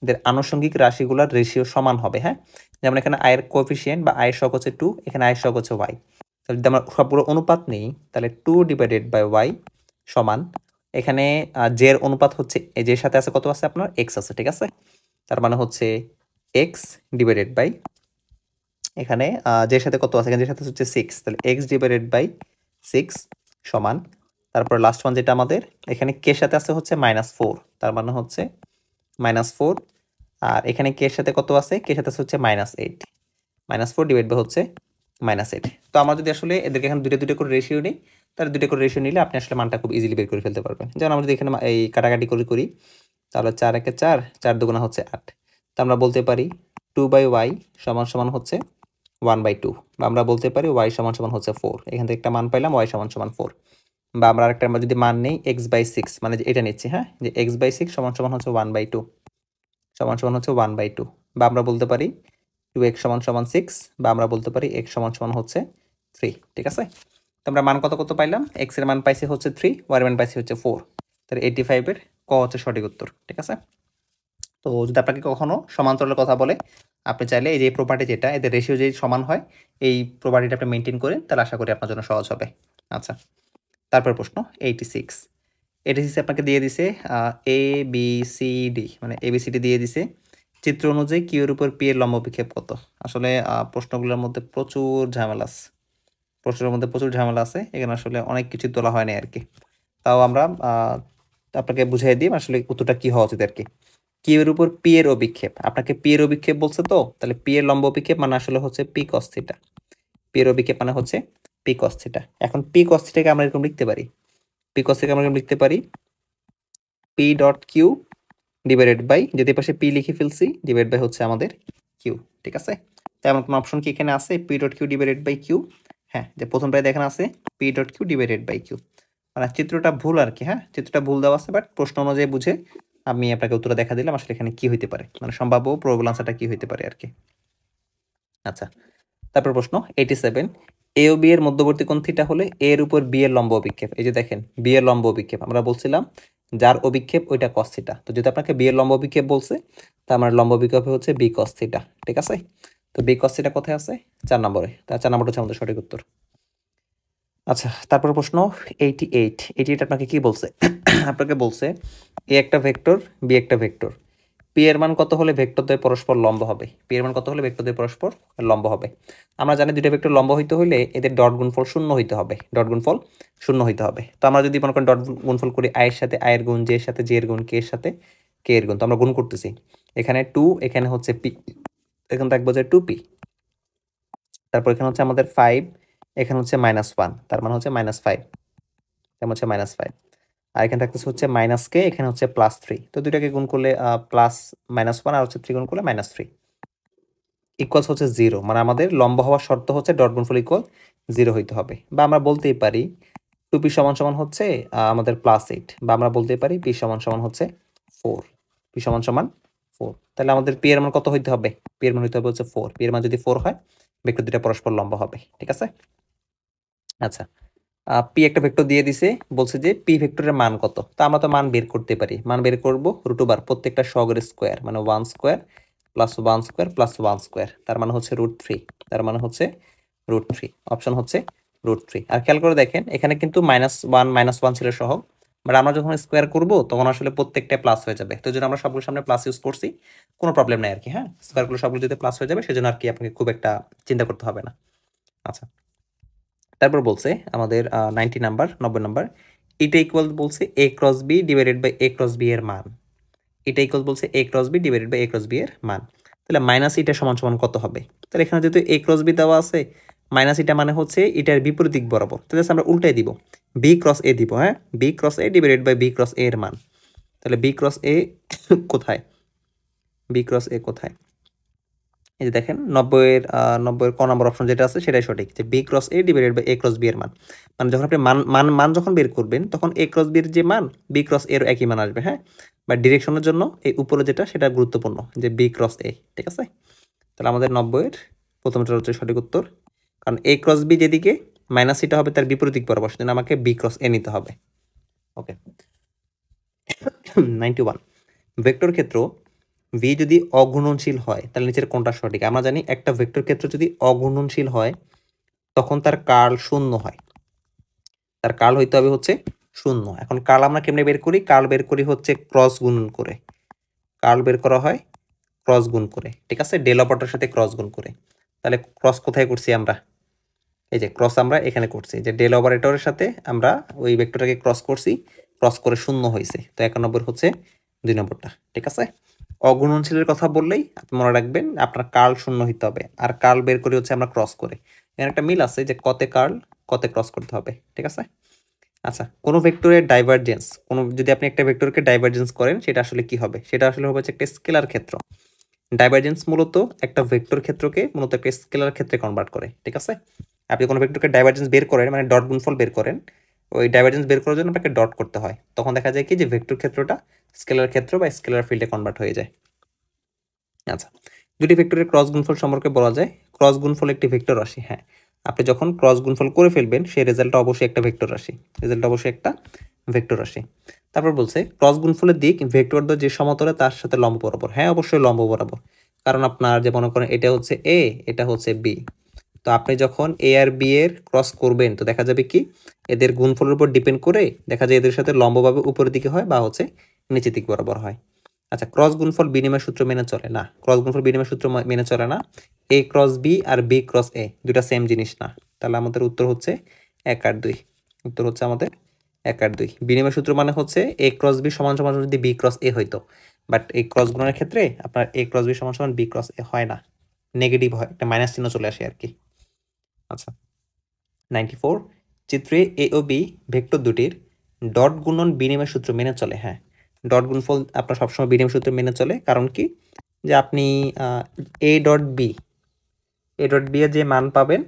এদের আনুষঙ্গিক রাশিগুলোর রেশিও সমান হবে। হ্যাঁ, যেমন এখানে আয়ের কোএফিসিয়েন্ট বা আয়ের সহগ হচ্ছে 2, এখানে আয়ের সহগ হচ্ছে y। তাহলে যদি আমরা সবগুলো অনুপাত নেই তাহলে 2 ডিভাইডেড বাই y সমান, এখানে জে এর অনুপাত হচ্ছে জের সাথে আছে কত আছে আপনার এক্স আছে, ঠিক আছে, তার মানে হচ্ছে এক্স ডিভাইডেড বাই, এখানে জের সাথে কত আছে, এখানে জের সাথে হচ্ছে 6, তাহলে এক্স ডিভাইডেড বাই 6 সমান, তারপর লাস্ট ওয়ান যেটা আমাদের এখানে কে সাথে আছে হচ্ছে -4, তার মানে হচ্ছে -4, আর এখানে কে সাথে কত আছে, কে সাথে আছে হচ্ছে -8, -4 ডিভাইড বাই হচ্ছে -8। তো আমরা যদি আসলে এদেরকে এখানে দুটো দুটো করে রেশিও নিই তাহলে দুটো করে রেশিও নিলে আপনি আসলে মানটা খুব ইজিলি বের করে ফেলতে পারবেন। যেমন আমরা যদি এখানে এই কাটাকাটি করি তাহলে 4 একে 4, 4 দুগুণা হচ্ছে 8। তো আমরা বলতে পারি 2/y সমান সমান হচ্ছে 1/2, বা আমরা বলতে পারি y সমান সমান হচ্ছে 4। এখান থেকে একটা মান পাইলাম y সমান সমান 4, বা আমরা আরেকটা আমরা যদি মান নেই x/6, মানে যে এটা নিচ্ছি, হ্যাঁ, যে x/6 সমান সমান হচ্ছে 1/2 সমান সমান হচ্ছে 1/2, বা আমরা বলতে পারি 2x সমান সমান 6, বা আমরা বলতে পারি x সমান সমান হচ্ছে 3, ঠিক আছে। তো আমরা মান কত কত পাইলাম, x এর মান পাইছি হচ্ছে 3, y এর মান পাইছি হচ্ছে 4, তাহলে 85 এর ক হচ্ছে সঠিক উত্তর, ঠিক আছে। তো যদি আপনাকে কখনো সমান্তরালের কথা বলে আপনি চাইলে এই যে প্রপার্টি যেটা এদের রেশিও যদি সমান হয় এই প্রপার্টিটা আপনি মেনটেন করেন তাহলে আশা করি আপনার জন্য সহজ হবে। আচ্ছা তারপর প্রশ্ন 86 আপনাকে দিয়ে দিছে এ বি সি ডি, মানে ABCD দিয়ে দিছে, চিত্র অনুযায়ী কিউ এর উপর পি এর লম্ব বিক্ষেপ কত। আসলে প্রশ্নগুলোর মধ্যে প্রচুর ঝামেলা আছে, এখানে আসলে অনেক কিছু তোলা হয় না আর কি। তাও আমরা আপনাকে বুঝিয়ে দিই আসলে উত্তরটা কি হওয়া উচিত আর কি। কিউ এর উপর পি এর অভিক্ষেপ, আপনাকে পি এর অভিক্ষেপ বলছে, তো তাহলে পি এর লম্ব অভিক্ষেপ মানে আসলে হচ্ছে পি কস থিটা, পি এর অভিক্ষেপ মানে হচ্ছে পি কস থিটা। এখন পি কস থিটাকে আমরা এরকম লিখতে পারি, পি কস থিটাকে আমরা এরকম লিখতে পারি P dot Q divided by, যদি পাশে পি লিখে ফেলছি ডিভাইড বাই হচ্ছে আমাদের কিউ, ঠিক আছে। তো এমন কোনো অপশন কি এখানে আছে P dot Q divided by Q? হ্যাঁ, যে প্রথমটায় দেখেন আছে P dot Q divided by Q, মানে চিত্রটা ভুল আর কি। হ্যাঁ, চিত্রটা ভুল দেওয়া আছে, বাট প্রশ্ন অনুযায়ী বুঝে আমি আপনাকে উত্তরটা দেখা দিলাম আসলে এখানে কি হইতে পারে, মানে সম্ভাব্য প্রবাবল আনসারটা কি হইতে পারে আর কি। আচ্ছা তারপর প্রশ্ন 87, এ ও বি এর মধ্যবর্তী কোণ থিটা হলে এ এর উপর বি এর লম্ব অভিক্ষেপ। এই যে দেখেন বি এর লম্ব অভিক্ষেপ আমরা বলছিলাম যার অভিক্ষেপ ওইটা cos থিটা। তো যদি আপনাকে বি এর লম্ব অভিক্ষেপ বলছে, তার মানে লম্ব অভিক্ষেপ হচ্ছে বি cos থিটা। ঠিক আছে, তো বি cos থিটা কোথায় আছে? 4 নম্বরে। তার 4 নম্বরটা হচ্ছে আমাদের সঠিক উত্তর। আচ্ছা, তারপর প্রশ্ন 88 আপনাকে কি বলছে? আপনাকে বলছে এ একটা ভেক্টর, বি একটা ভেক্টর, পি এর মান কত হলে ভেক্টরদ্বয় পরস্পর লম্ব হবে? পি এর মান কত হলে ভেক্টরদ্বয় পরস্পর লম্ব হবে? আমরা জানি দুইটা ভেক্টর লম্ব হইতে হলে এদের ডট গুণফল শূন্য হইতে হবে, ডট গুণফল শূন্য হইতে হবে। তো আমরা যদি মনে করেন ডট গুণফল করি, আয়ের সাথে আয়ের গুণ, জে এর সাথে জে এর গুণ, কে এর সাথে কে এর গুণ, তো আমরা গুণ করতেছি, এখানে 2, এখানে হচ্ছে পি, এখানে থাকবো যে 2p, তারপর এখানে হচ্ছে আমাদের 5, এখানে হচ্ছে -1, তার মানে হচ্ছে -5, যেমন হচ্ছে -5, আর এখানে থাকতেছে হচ্ছে -k, এখানে হচ্ছে +3, তো দুইটাকে গুণ করলে প্লাস -1 আর হচ্ছে 3 গুণ করলে -3 ইকুয়ালস হচ্ছে 0, মানে আমাদের লম্ব হওয়ার শর্ত হচ্ছে ডট গুণফল ইকুয়াল 0 হইতে হবে। বা আমরা বলতেই পারি 2p সমান সমান হচ্ছে আমাদের +8, বা আমরা বলতেই পারি p সমান সমান হচ্ছে 4, p সমান সমান 4। তাহলে আমাদের p এর মান কত হইতে হবে? p এর মান হইতে হবে হচ্ছে 4, p এর মান যদি 4 হয় ভেক্টর দুটো পরস্পর লম্ব হবে। ঠিক আছে, আচ্ছা, পি একটা ভেক্টর দিয়ে দিছে, বলছে যে পি ভেক্টরের মান কত। তো আমরা তো মান বের করতে পারি, মান বের করব √, প্রত্যেকটা সহগের স্কোয়ার, মানে 1 square plus 1 square plus 1 square, তার মানে হচ্ছে √3, তার মানে হচ্ছে √3, অপশন হচ্ছে √3। আর খেয়াল করে দেখেন এখানে কিন্তু -1 ছিল সহগ, বাট আমরা যখন স্কোয়ার করব তখন আসলে প্রত্যেকটা প্লাস হয়ে যাবে, তো জন্য আমরা সবগুলোর সামনে প্লাস ইউজ করছি, কোনো প্রবলেম নাই আর কি। হ্যাঁ, স্কোয়ার করলে সবগুলো যদি প্লাস হয়ে যাবে, সেজন্য আর কি আপনাকে খুব একটা চিন্তা করতে হবে না। আচ্ছা, তারপর বলছে আমাদের 90 নাম্বার, এটা ইকুয়াল বলছে a cross b divided by a cross b এর মান। এটা ইকুয়াল বলছে a cross b divided by a cross b এর মান। তাহলে মাইনাস এটা সমান সমান কত হবে? তাহলে এখানে যেহেতু a ক্রস b দেওয়া আছে, মাইনাস এটা মানে হচ্ছে এটার বিপরীত দিক বরাবর, তাহলে আমরা উল্টাই দিব, b ক্রস a দিব। হ্যাঁ, b cross a divided by b cross a এর মান। তাহলে b ক্রস a কোথায়? b ক্রস a কোথায়? এই যে দেখেন 90 ক নম্বর অপশন যেটা আছে সেটাই সঠিক, যে B cross A divided by A cross B এর মান। মানে যখন আপনি মান যখন বের করবেন তখন এ ক্রস বি এর যে মান, বি ক্রস এর একই মান আসবে। হ্যাঁ, বা ডিরেকশনের জন্য এই উপরে যেটা সেটা গুরুত্বপূর্ণ, যে বি ক্রস এ। ঠিক আছে, তাহলে আমাদের 90-এর প্রথমটা হচ্ছে সঠিক উত্তর, কারণ এ ক্রস বি যেদিকে মাইনাস এটা হবে তার বিপরীত দিক বরাবর, সেজন্য আমাকে বি ক্রস এ নিতে হবে। ওকে, 91, ভেক্টর ক্ষেত্র ভি যদি অগুণনশীল হয় তাহলে নিচের কোনটা সঠিক? আমরা জানি একটা ভেক্টর ক্ষেত্র যদি অগুণনশীল হয় তখন তার কার্ল শূন্য হয়, তার কার্ল হইতে হবে হচ্ছে শূন্য। এখন কার্ল আমরা কেমনে বের করি? কার্ল বের করি হচ্ছে ক্রস গুণন করে, কার্ল বের করা হয় ক্রস গুণ করে। ঠিক আছে, ডেল অপারেটরের সাথে ক্রস গুণ করে। তাহলে ক্রস কোথায় করছি আমরা? এই যে ক্রস আমরা এখানে করছি, যে ডেল অপারেটরের সাথে আমরা ওই ভেক্টরটাকে ক্রস করছি, ক্রস করে শূন্য হয়েছে, তো 91 হচ্ছে 2 নম্বরটা। ঠিক আছে, অগুণনশীলের কথা বললেই আপনি মনে রাখবেন আপনার কার্ল শূন্য হইতে হবে, আর কার্ল বের করি হচ্ছে আমরা ক্রস করে। এখানে একটা মিল আছে যে কতে কার্ল কতে ক্রস করতে হবে। ঠিক আছে, আচ্ছা, কোনো ভেক্টরের ডাইভারজেন্স, যদি আপনি একটা ভেক্টরকে ডাইভারজেন্স করেন সেটা আসলে কি হবে? সেটা আসলে হবে একটা স্কেলার ক্ষেত্র। ডাইভারজেন্স মূলত একটা ভেক্টর ক্ষেত্রকে মূলত একটা স্কেলার ক্ষেত্রে কনভার্ট করে। ঠিক আছে, আপনি কোনো ভেক্টরকে ডাইভারজেন্স বের করেন, মানে ডট গুণফল বের করেন, ওই ডাইভারজেন্স বের করার জন্য আপনাকে ডট করতে হয়, তখন দেখা যায় কি যে ভেক্টর ক্ষেত্রটা স্কেলার ক্ষেত্র বা স্কেলার ফিল্ডে কনভার্ট হয়ে যায়। আচ্ছা, দুটি ভেক্টরের ক্রস গুণফল সম্পর্কে বলা যায়, ক্রস গুণফল একটি ভেক্টর রাশি। হ্যাঁ, আপনি যখন ক্রস গুণফল করে ফেলবেন সেই রেজাল্টটা অবশ্যই একটা ভেক্টর রাশি, রেজাল্ট অবশ্যই একটা ভেক্টর রাশি। তারপর বলছে ক্রস গুণফলের দিক ভেক্টর যে সমতলে তার সাথে লম্ব বরাবর। হ্যাঁ, অবশ্যই লম্ব বরাবর, কারণ আপনার যে মনে করেন এটা হচ্ছে এ, এটা হচ্ছে বি, তো আপনি যখন এ আর বি এর ক্রস করবেন তো দেখা যাবে কি এদের গুণফলের উপর ডিপেন্ড করে দেখা যায় এদের সাথে লম্বভাবে উপরের দিকে হয় বা হচ্ছে নিচের দিক বরাবর হয়। আচ্ছা, ক্রস গুণফল বিনিময় সূত্র মেনে চলে না, ক্রস গুণফল বিনিময় সূত্র মেনে চলে না। এ ক্রস বি আর বি ক্রস এ দুটা সেম জিনিস না, তাহলে আমাদের উত্তর হচ্ছে 1 আর 2, উত্তর হচ্ছে আমাদের 1 আর 2। বিনিময় সূত্র মানে হচ্ছে এ ক্রস বি সমান সমান যদি বি ক্রস এ হইতো, বাট এই ক্রস গুণনের ক্ষেত্রে আপনার এ ক্রস বি সমান সমান বি ক্রস এ হয় না, নেগেটিভ হয়, একটা মাইনাস চিহ্ন চলে আসে আর কি। আচ্ছা, 94, চিত্রে এ ও বি ভেক্টর দুটির ডট গুণন বিনিময় সূত্র মেনে চলে। হ্যাঁ, ডট গুণফল আপনার সবসময় বিনিময় সূত্র মেনে চলে, কারণ কি যে আপনি A dot B, A dot B এর যে মান পাবেন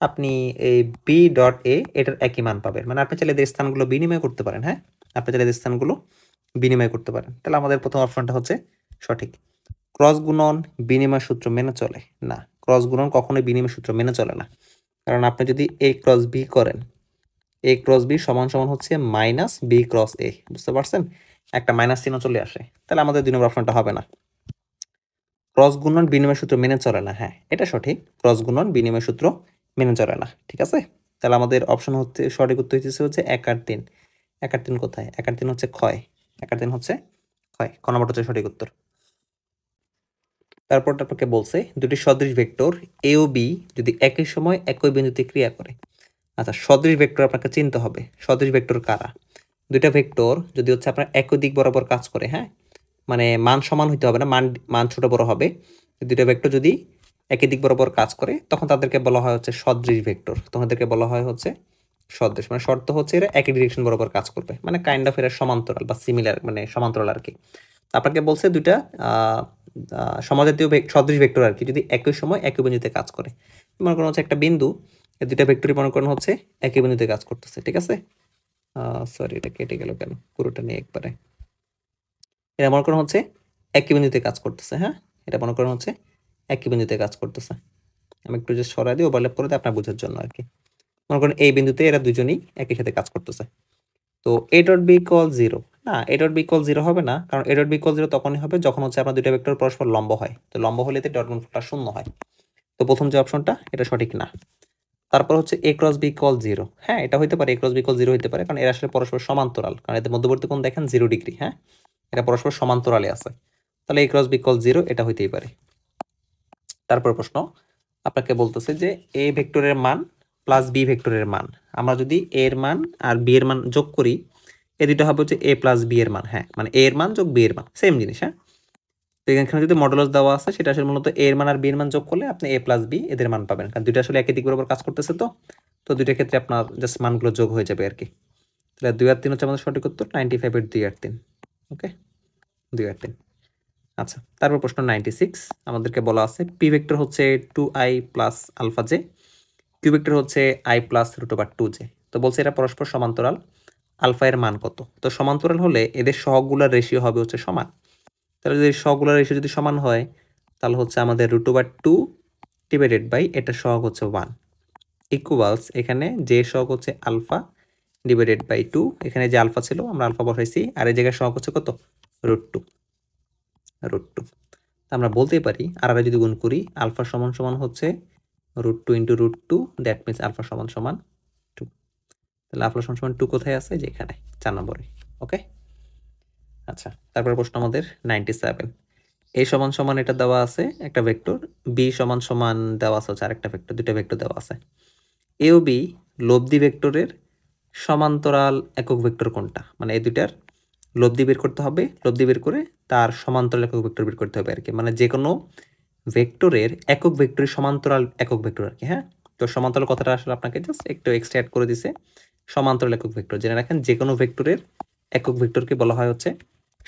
আপনি এই বি ডট এ এটার একই মান পাবেন, মানে আপনি চাইলে এদের স্থানগুলো বিনিময় করতে পারেন। হ্যাঁ, আপনি চাইলে এদের স্থানগুলো বিনিময় করতে পারেন। তাহলে আমাদের প্রথম অপশনটা হচ্ছে সঠিক। ক্রস গুণন বিনিময় সূত্র মেনে চলে না, ক্রস গুণন কখনোই বিনিময় সূত্র মেনে চলে না, কারণ আপনি যদি এ ক্রস বি করেন এ ক্রস বি সমান সমান হচ্ছে মাইনাস বি ক্রস এ, বুঝতে পারছেন? একটা মাইনাস চিহ্ন চলে আসে, তাহলে আমাদের 2 নম্বর অপশনটা হবে না। ক্রস গুণন বিনিময় সূত্র মেনে চলে না, হ্যাঁ এটা সঠিক, ক্রস গুণন বিনিময় সূত্র মেনে চলে না, ঠিক আছে। তাহলে আমাদের অপশন হচ্ছে সঠিক উত্তর হচ্ছে 1 আর 3। 1 আর 3 কোথায়? 1 আর 3 হচ্ছে ক্ষয়, 1 আর 3 হচ্ছে ক্ষয়, ক নম্বরটা হচ্ছে সঠিক উত্তর। তারপর আপনাকে বলছে দুটি সদৃশ ভেক্টর এ ও বি যদি একই সময় একই বিন্দুতে ক্রিয়া করে। আচ্ছা, সদৃশ ভেক্টর আপনাকে চিনতে হবে, সদৃশ ভেক্টর কারা? দুইটা ভেক্টর যদি হচ্ছে আপনার একই দিক বরাবর কাজ করে, হ্যাঁ মানে মান সমান হইতে হবে না, মান মান ছোট বড় হবে। দুইটা ভেক্টর যদি একই দিক বরাবর কাজ করে তখন তাদেরকে বলা হয় হচ্ছে সদৃশ ভেক্টর, তখন তাদেরকে বলা হয় হচ্ছে সদৃশ, মানে শর্ত হচ্ছে এরা একই ডিরেকশন বরাবর কাজ করবে, মানে কাইন্ড অফ এরা সমান্তরাল বা সিমিলার, মানে সমান্তরাল আর কি। আপনাকে বলছে দুইটা সমজাতীয় সদৃশ ভেক্টর আর কি যদি একই সময় একই বিন্দুতে কাজ করে। মনে করেন হচ্ছে একটা বিন্দু, এই দুইটা ভেক্টরই মনে করেন হচ্ছে একই বিন্দুতে কাজ করতেছে, ঠিক আছে। সরি, এটা কেটে গেল কেন, পুরোটা নিয়ে একবারে। এটা মনে করেন হচ্ছে একই বিন্দুতে কাজ করতেছে, হ্যাঁ এটা মনে করেন হচ্ছে একই বিন্দুতে কাজ করতেছে। আমি একটু যে সরাই দিই ওভারল্যাপ করে দিই আপনার বোঝার জন্য আর কি। মনে করেন এই বিন্দুতে এরা দুজনেই একই সাথে কাজ করতেছে। তো এ ডট বি ইকুয়াল 0, না এ ডট বি ইকুয়াল 0 হবে না, কারণ এ ডট বি ইকুয়াল 0 তখনই হবে যখন হচ্ছে আপনার দুইটা ভেক্টর পরস্পর লম্ব হয়, তো লম্ব হলে ডট গুণফলটা 0 হয়। তো প্রথম যে অপশনটা এটা সঠিক না। তারপর হচ্ছে এ ক্রস বি ইকুয়াল 0, হ্যাঁ এটা হইতে পারে, এ ক্রস বি ইকুয়াল 0 হইতে পারে, কারণ এরা আসলে পরস্পর সমান্তরাল, কারণ এদের মধ্যবর্তী কোণ দেখেন 0 ডিগ্রি, হ্যাঁ এটা পরস্পর সমান্তরালে আছে, তাহলে এ ক্রস বি ইকুয়াল 0 এটা হইতেই পারে। তারপর প্রশ্ন আপনাকে বলতেছে যে এ ভেক্টরের মান প্লাস বি ভেক্টরের মান, আমরা যদি এ এর মান আর বি এর মান যোগ করি, এই দুটো হবে হচ্ছে এ প্লাস বি এর মান, হ্যাঁ মানে এ এর মান যোগ বি এর মান সেম জিনিস, হ্যাঁ। তো এখানে যদি মডুলাস দেওয়া আছে সেটা আসলে মূলত এ এর মান আর বি এর মান যোগ করলে আপনি এ প্লাস বি এদের মান পাবেন, কারণ দুটো আসলে একই দিক বরাবর কাজ করতেছে, তো তো দুইটার ক্ষেত্রে আপনার জাস্ট মানগুলো যোগ হয়ে যাবে আর কি। তাহলে 2 আর 3 হচ্ছে আমাদের সঠিক উত্তর, 95 এর 2 আর 3, ওকে 2 আর 3। আচ্ছা, তারপর প্রশ্ন 96, আমাদেরকে বলা আছে পি ভেক্টর হচ্ছে 2i plus alpha J, Q vector হচ্ছে i plus root over 2j। তো বলছে এটা পরস্পর সমান্তরাল, আলফা এর মান কত? তো সমান্তরাল হলে এদের সহগগুলোর রেশিও হবে হচ্ছে সমান, তাহলে যদি সহগগুলোর রেশিও যদি সমান হয় তাহলে হচ্ছে আমাদের রুট ওভার 2 ডিভাইডেড বাই এটার সহগ হচ্ছে 1 ইকুয়ালস, এখানে যে সহগ হচ্ছে আলফা ডিভাইডেড বাই 2, এখানে যে আলফা ছিল আমরা আলফা বসাইছি, আর এই জায়গায় সহগ হচ্ছে কত? Root 2, root 2। আমরা বলতেই পারি আর যদি গুণ করি আলফা সমান সমান হচ্ছে root 2 into root 2, that means alpha সমান সমান 2। তাহলে আলফা সমান সমান 2 কোথায় আছে? যে এখানে 4 নম্বরে, ওকে। আচ্ছা, তারপর প্রশ্ন আমাদের 97, এ সমান সমান এটা দেওয়া আছে একটা ভেক্টর, বি সমান সমান দেওয়া আছে হচ্ছে আরেকটা ভেক্টর, দুইটা ভেক্টর দেওয়া আছে। এ ও বি লব্ধি ভেক্টরের সমান্তরাল একক ভেক্টর কোনটা? মানে এই দুইটার লব্ধি বের করতে হবে, লব্ধি বের করে তার সমান্তরাল একক ভেক্টর বের করতে হবে আর কি, মানে যে কোনো ভেক্টরের একক ভেক্টরের সমান্তরাল একক ভেক্টর আর কি, হ্যাঁ। তো সমান্তরাল কথাটা আসলে আপনাকে জাস্ট একটু এক্সট্রা অ্যাড করে দিছে, সমান্তরাল একক ভেক্টর জেনে রাখেন, যে কোনো ভেক্টরের একক ভেক্টরকে বলা হয় হচ্ছে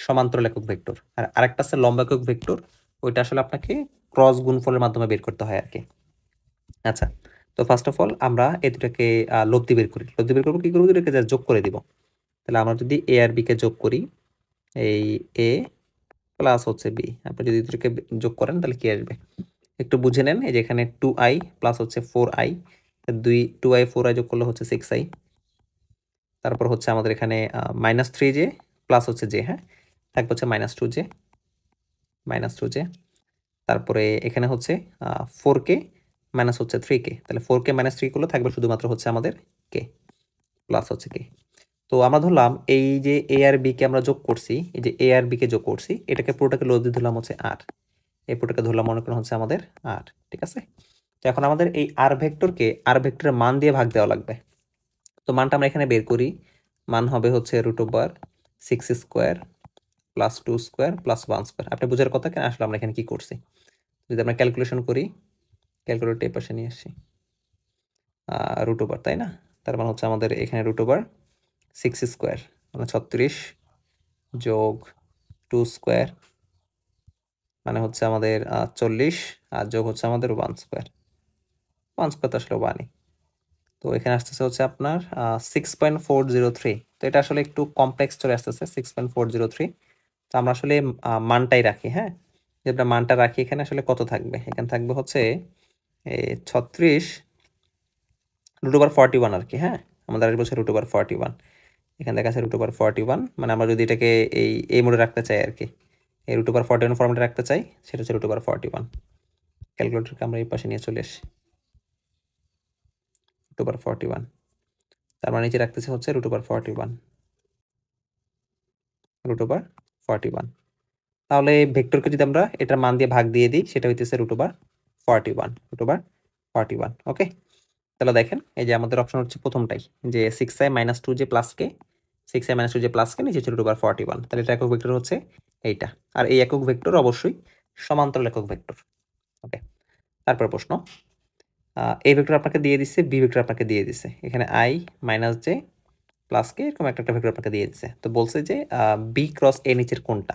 সমান্তরাল একক ভেক্টর। আর আরেকটা আছে লম্ব একক ভেক্টর, ওইটা আসলে আপনাকে ক্রস গুণফলের মাধ্যমে বের করতে হয় আর কি। আচ্ছা, তো ফার্স্ট অফ অল আমরা এই দুটাকে লব্ধি বের করি, লব্ধি বের করবো কি করবো, দুটাকে যা যোগ করে দিব। তাহলে আমরা যদি এ আর বি কে যোগ করি, এই এ প্লাস হচ্ছে বি, আপনি যদি দুটোকে যোগ করেন তাহলে কি আসবে একটু বুঝে নেন। এই যে এখানে 2i প্লাস হচ্ছে 4i, 2i 4i যোগ করলে হচ্ছে 6i, তারপর হচ্ছে আমাদের এখানে মাইনাস 3j প্লাস হচ্ছে j, হ্যাঁ থাকবে হচ্ছে মাইনাস 2j, মাইনাস 2j। তারপরে এখানে হচ্ছে 4k মাইনাস হচ্ছে 3k, তাহলে 4k মাইনাস 3 করলে থাকবে শুধুমাত্র হচ্ছে আমাদের k প্লাস হচ্ছে k। তো আমরা ধরলাম এই যে এ আর বি কে আমরা যোগ করছি, এই যে এ আর বি কে যোগ করছি, এটাকে পুরোটাকে লব্ধি ধরলাম হচ্ছে আর, এই পুরোটাকে ধরলাম মনে করেন হচ্ছে আমাদের আর, ঠিক আছে। তো এখন আমাদের এই আর ভেক্টরকে আর ভেক্টরের মান দিয়ে ভাগ দেওয়া লাগবে। তো মানটা আমরা এখানে বের করি, মান হবে হচ্ছে root over 6 square plus 2 square plus 1 square. আপনি বোঝার কথা কেন আসলে আমরা এখানে কি করছি, যদি আমরা ক্যালকুলেশন করি, ক্যালকুলেটর এই পাশে নিয়ে আসছি, রুট ওভার, তাই না? তার মানে হচ্ছে আমাদের এখানে রুট ওভার 6 স্কোয়ার মানে 36 যোগ 2 স্কোয়ার মানে হচ্ছে আমাদের 40, আর যোগ হচ্ছে আমাদের 1 স্কোয়ার, 1 স্কোয়ার তো আসলে 1ই। তো এখানে আসতেছে হচ্ছে আপনার 6.403। তো এটা আসলে একটু কমপ্লেক্স চলে আসতেছে 6.403। তো আমরা আসলে মানটাই রাখি, হ্যাঁ যে আমরা মানটা রাখি, এখানে আসলে কত থাকবে, এখানে থাকবে হচ্ছে 36 রুট ওভার 41 আর কি, হ্যাঁ আমাদের আসবে হচ্ছে √41। এখানে দেখা আছে √41, মানে আমরা যদি এটাকে এই মোডে রাখতে চাই আর কি, এই √41 ফর্মেটে রাখতে চাই, সেটা হচ্ছে √41। ক্যালকুলেটরকে আমরা এই পাশে নিয়ে চলে আসি, √41, তার মানে নিচে রাখতেছে হচ্ছে √41, √41। তাহলে ভেক্টরকে যদি আমরা এটার মান দিয়ে ভাগ দিয়ে দিই, সেটা হইতেছে √41। ওকে, তাহলে দেখেন এই যে আমাদের অপশন হচ্ছে প্রথমটাই, যে 6i - 2j + k, 6i - 2j + k, নিচে হচ্ছে √41। তাহলে এটা একক ভেক্টর হচ্ছে এইটা, আর এই একক ভেক্টর অবশ্যই সমান্তরাল একক ভেক্টর। ওকে, তারপর প্রশ্ন, এই ভেক্টর আপনাকে দিয়ে দিচ্ছে, বি ভেক্টর আপনাকে দিয়ে দিচ্ছে, এখানে i - j + k এরকম একটা ভেক্টর আপনাকে দিয়ে দিচ্ছে। তো বলছে যে বি ক্রস এ নিচের কোনটা,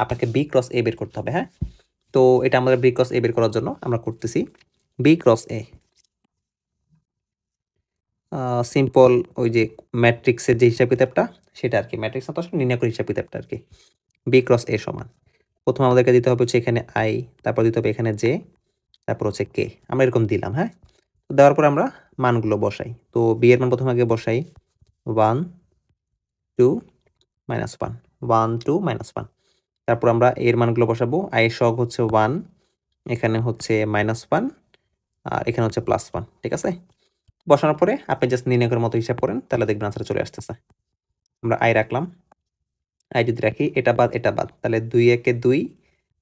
আপনাকে বি ক্রস এ বের করতে হবে। হ্যাঁ, তো এটা আমাদের বি ক্রস এ বের করার জন্য আমরা করতেছি বি ক্রস এ, সিম্পল ওই যে ম্যাট্রিক্সের যে হিসাব কিতাবটা সেটা আর কি, ম্যাট্রিক্স না তো আসলে নির্ণায়কের হিসাব কিতাবটা আর কি। বি ক্রস এ সমান, প্রথমে আমাদেরকে দিতে হবে হচ্ছে এখানে i, তারপর দিতে হবে এখানে j, তারপর হচ্ছে k, আমরা এরকম দিলাম। হ্যাঁ, দেওয়ার পর আমরা মানগুলো বসাই। তো বি এর মান প্রথমে আগে বসাই 1 2 -1, 1 2 -1। তারপর আমরা এর মানগুলো বসাবো, i এর সহগ হচ্ছে 1, এখানে হচ্ছে -1, আর এখানে হচ্ছে +1। ঠিক আছে, বসানোর পরে আপনি জাস্ট নির্ণায়কের মতো হিসাব করেন, তাহলে দেখবেন আনসার চলে আসতেছে। আমরা i রাখলাম, i যদি রাখি এটা বাদ এটা বাদ, তাহলে 2 একে 2,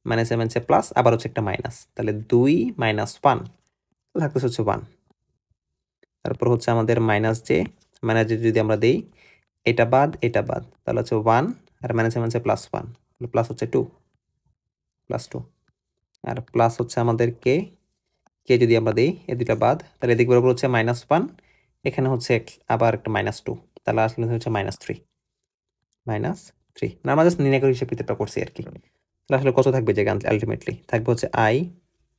-7 প্লাস, আবার হচ্ছে একটা মাইনাস, তাহলে 2 - 1 থাকতেছে হচ্ছে 1। তারপর হচ্ছে আমাদের -j, -j যদি আমরা দেই এটা বাদ এটা বাদ, তাহলে হচ্ছে 1, আর -7 +1, প্লাস হচ্ছে 2, +2, আর প্লাস হচ্ছে আমাদের কে যদি আমরা দিই এই দুটা বাদ, তাহলে এদিক বরাবর হচ্ছে -1, এখানে হচ্ছে আবার একটা -2, তাহলে আসলে হচ্ছে -3, আমরা জাস্ট নির্ণয় হিসেবে এটা করছি আর কি। তাহলে আসলে কত থাকবে, যে আলটিমেটলি থাকবে হচ্ছে i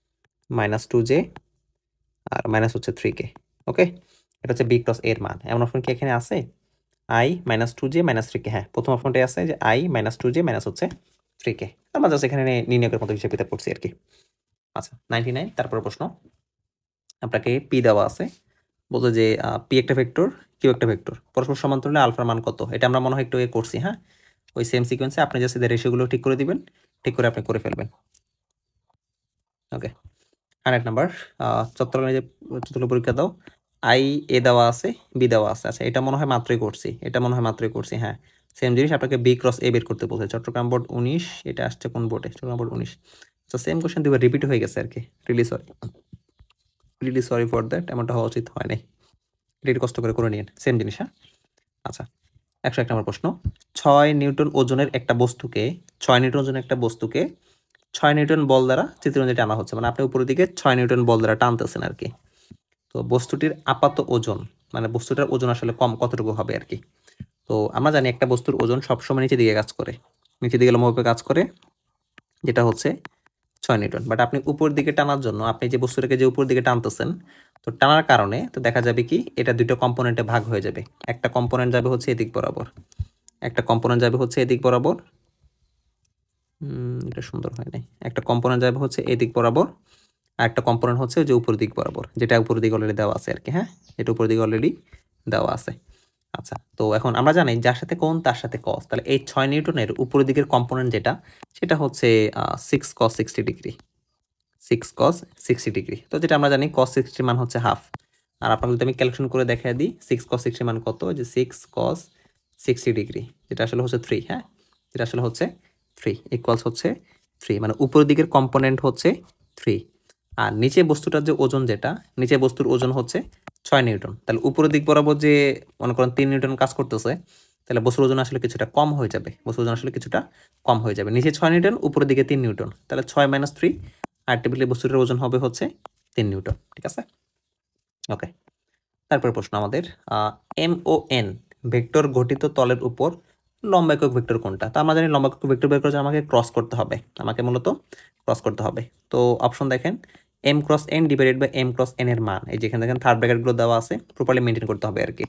- 2j আর মাইনাস হচ্ছে 3k। ওকে, এটা হচ্ছে বি ক্রস এর মান। এমন অপশন কি এখানে আছে, i - 2j - 3k? হ্যাঁ, প্রথম অপশনটাই আছে যে i - 2j হচ্ছে 3k। আমরা জাস্ট এখানে নির্ণয়ের মতো হিসেবে করছি আর কি। আচ্ছা, 99। তারপর প্রশ্ন, আপনাকে পি দেওয়া আছে, বলতো যে পি একটা ভেক্টর, কিউ একটা ভেক্টর, পরস্পর সমান্তরাল হলে আলফার মান কত। এটা আমরা মনে হয় একটু করছি। হ্যাঁ, ওই সেম সিকোয়েন্সে আপনি জাস্ট এদের রেশিওগুলো ঠিক করে দিবেন, ঠিক করে আপনি করে ফেলবেন। ওকে, 100 নাম্বার, চতুর্থ পরীক্ষা দাও, i এ দেওয়া আছে, বি দেওয়া আছে। আচ্ছা, এটা মনে হয় মাত্রই করছি, হ্যাঁ সেম জিনিস, আপনাকে বি ক্রস এ বের করতে বলছে। চট্টগ্রাম বোর্ড 19, এটা আসছে কোন বোর্ডে, চট্টগ্রাম বোর্ড 19। তো সেম কোশ্চেন দুবার রিপিট হয়ে গেছে আর কি, রিলি সরি ফর দ্যাট, এমনটা হওয়া উচিত হয় নাই, এটা কষ্ট করে নিন, সেম জিনিস। হ্যাঁ, আচ্ছা, 101 নম্বর প্রশ্ন, 6 নিউটন ওজনের একটা বস্তুকে 6 নিউটন বল দ্বারা চিত্রঞ্জে টানা হচ্ছে, মানে আপনি উপরের দিকে 6 নিউটন বল দ্বারা টানতেছেন আর কি। তো বস্তুটির আপাত ওজন, মানে বস্তুটার ওজন আসলে কতটুকু হবে আর কি। তো আমরা জানি একটা বস্তুর ওজন সবসময় নিচের দিকে কাজ করে, নিচের দিকে লম্বভাবে কাজ করে, যেটা হচ্ছে 6 নিউটন। বাট আপনি উপর দিকে টানার জন্য, আপনি যে বস্তুটাকে যে উপর দিকে টানতেছেন, তো টানার কারণে তো দেখা যাবে কি, এটা দুটো কম্পোনেন্টে ভাগ হয়ে যাবে। একটা কম্পোনেন্ট যাবে হচ্ছে এদিক বরাবর, একটা কম্পোনেন্ট যাবে হচ্ছে এদিক বরাবর, এটা সুন্দর হয় নাই, একটা কম্পোনেন্ট যাবে হচ্ছে এদিক বরাবর, আর একটা কম্পোনেন্ট হচ্ছে যে উপর দিক বরাবর, যেটা উপর দিক অলরেডি দেওয়া আছে আর কি। হ্যাঁ, এটা উপর দিক অলরেডি দেওয়া আছে। আচ্ছা, তো এখন আমরা জানি যার সাথে কোণ তার সাথে কস, তাহলে এই 6 নিউটনের উপরের দিকের কম্পোনেন্ট যেটা, সেটা হচ্ছে 6 cos 60 ডিগ্রি, 6 cos 60 ডিগ্রি। তো যেটা আমরা জানি cos 60 মান হচ্ছে হাফ, আর আপনাকে যদি আমি ক্যালকুলেশন করে দেখাই দিই 6 cos 60 মান কত, যে 6 cos 60 ডিগ্রি, যেটা আসলে হচ্ছে 3। হ্যাঁ, যেটা আসলে হচ্ছে 3 ইকুয়ালস হচ্ছে 3, মানে উপরের দিকের কম্পোনেন্ট হচ্ছে 3, আর নিচে বস্তুটার যে ওজন, যেটা নিচে বস্তুর ওজন হচ্ছে 6 নিউটন। তাহলে উপরের দিক বরাবর যে মনে করেন 3 নিউটন কাজ করতেছে, তাহলে বস্তুর ওজন আসলে কিছুটা কম হয়ে যাবে, নিচে 6 নিউটন, উপরের দিকে 3 নিউটন, তাহলে 6 - 3, আলটিমেটলি বস্তুটার ওজন হবে হচ্ছে 3 নিউটন। ঠিক আছে, ওকে। তারপর প্রশ্ন আমাদের, এম ও এন ভেক্টর গঠিত তলের উপর লম্ব একক ভেক্টর কোনটা। তো আমরা জানি লম্ব একক ভেক্টর বের করার জন্য আমাকে ক্রস করতে হবে, তো অপশন দেখেন, M cross N divided by M cross N এর মান, এই যেখানে দেখেন থার্ড ব্র্যাকেটগুলো দেওয়া আছে, প্রপারলি মেনটেন করতে হবে আর কি।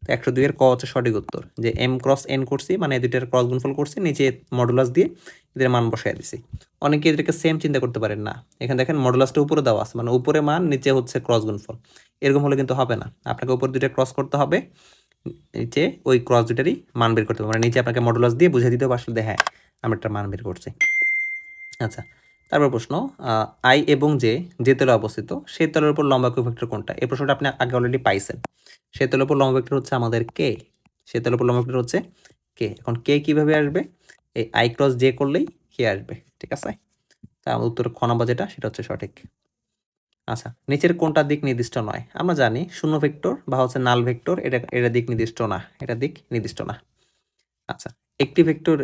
তো 102 এর ক হচ্ছে সঠিক উত্তর, যে এম ক্রস এন করছি, মানে দুইটার ক্রস গুণফল করছি, নিচে মডুলাস দিয়ে এদের মান বসাই দিছি। অনেকে এদেরকে সেম চিন্তা করতে পারেন না, এখানে দেখেন মডুলাসটা উপরে দেওয়া আছে, মানে উপরে মান, নিচে হচ্ছে ক্রস গুণফল, এরকম হলে কিন্তু হবে না, আপনাকে উপর দুইটা ক্রস করতে হবে, যে ওই ক্রস দুটারই মান বের করতে হবে, মানে নিচে আপনাকে মডুলাস দিয়ে বুঝিয়ে দিতে হবে আসলে হ্যাঁ আমি একটা মান বের করছি। আচ্ছা, তারপর প্রশ্ন, আই এবং যে তলে অবস্থিত সেই তলের উপর লম্ব একক ভেক্টর কোনটা? এই প্রশ্নটা আপনি আগে অলরেডি পাইছেন। সেই তলের উপর লম্ব ভেক্টর হচ্ছে আমাদের কে, সেই তলের উপর লম্ব ভেক্টর হচ্ছে কে। এখন কে কিভাবে আসবে? এই আই ক্রস জে করলেই কে আসবে, ঠিক আছে? তা আমার উত্তর খ নম্বর যেটা সেটা হচ্ছে সঠিক। আচ্ছা, নিচের কোনটা দিক নির্দিষ্ট নয়? আমরা জানি শূন্য ভেক্টর বা হচ্ছে নাল ভেক্টর এটা দিক নির্দিষ্ট না, এটা দিক নির্দিষ্ট না। আচ্ছা, একটি ভেক্টর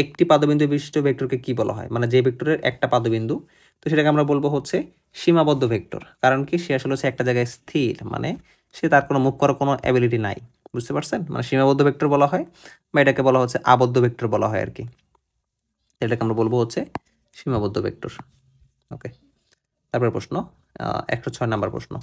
একটি পাদবিন্দু বিশিষ্ট ভেক্টরকে কি বলা হয়? মানে যে ভেক্টরের একটা পাদবিন্দু, তো সেটাকে আমরা বলবো হচ্ছে সীমাবদ্ধ ভেক্টর। কারণ কি, সে আসলে হচ্ছে একটা জায়গায় স্থির, মানে সে তার কোনো মুভ করার কোনো অ্যাবিলিটি নাই। বুঝতে পারছেন? মানে সীমাবদ্ধ ভেক্টর বলা হয়, বা এটাকে বলা হচ্ছে আবদ্ধ ভেক্টর বলা হয় আর কি। এটাকে আমরা বলবো হচ্ছে সীমাবদ্ধ ভেক্টর। ওকে, তারপর প্রশ্ন 106 নাম্বার প্রশ্ন,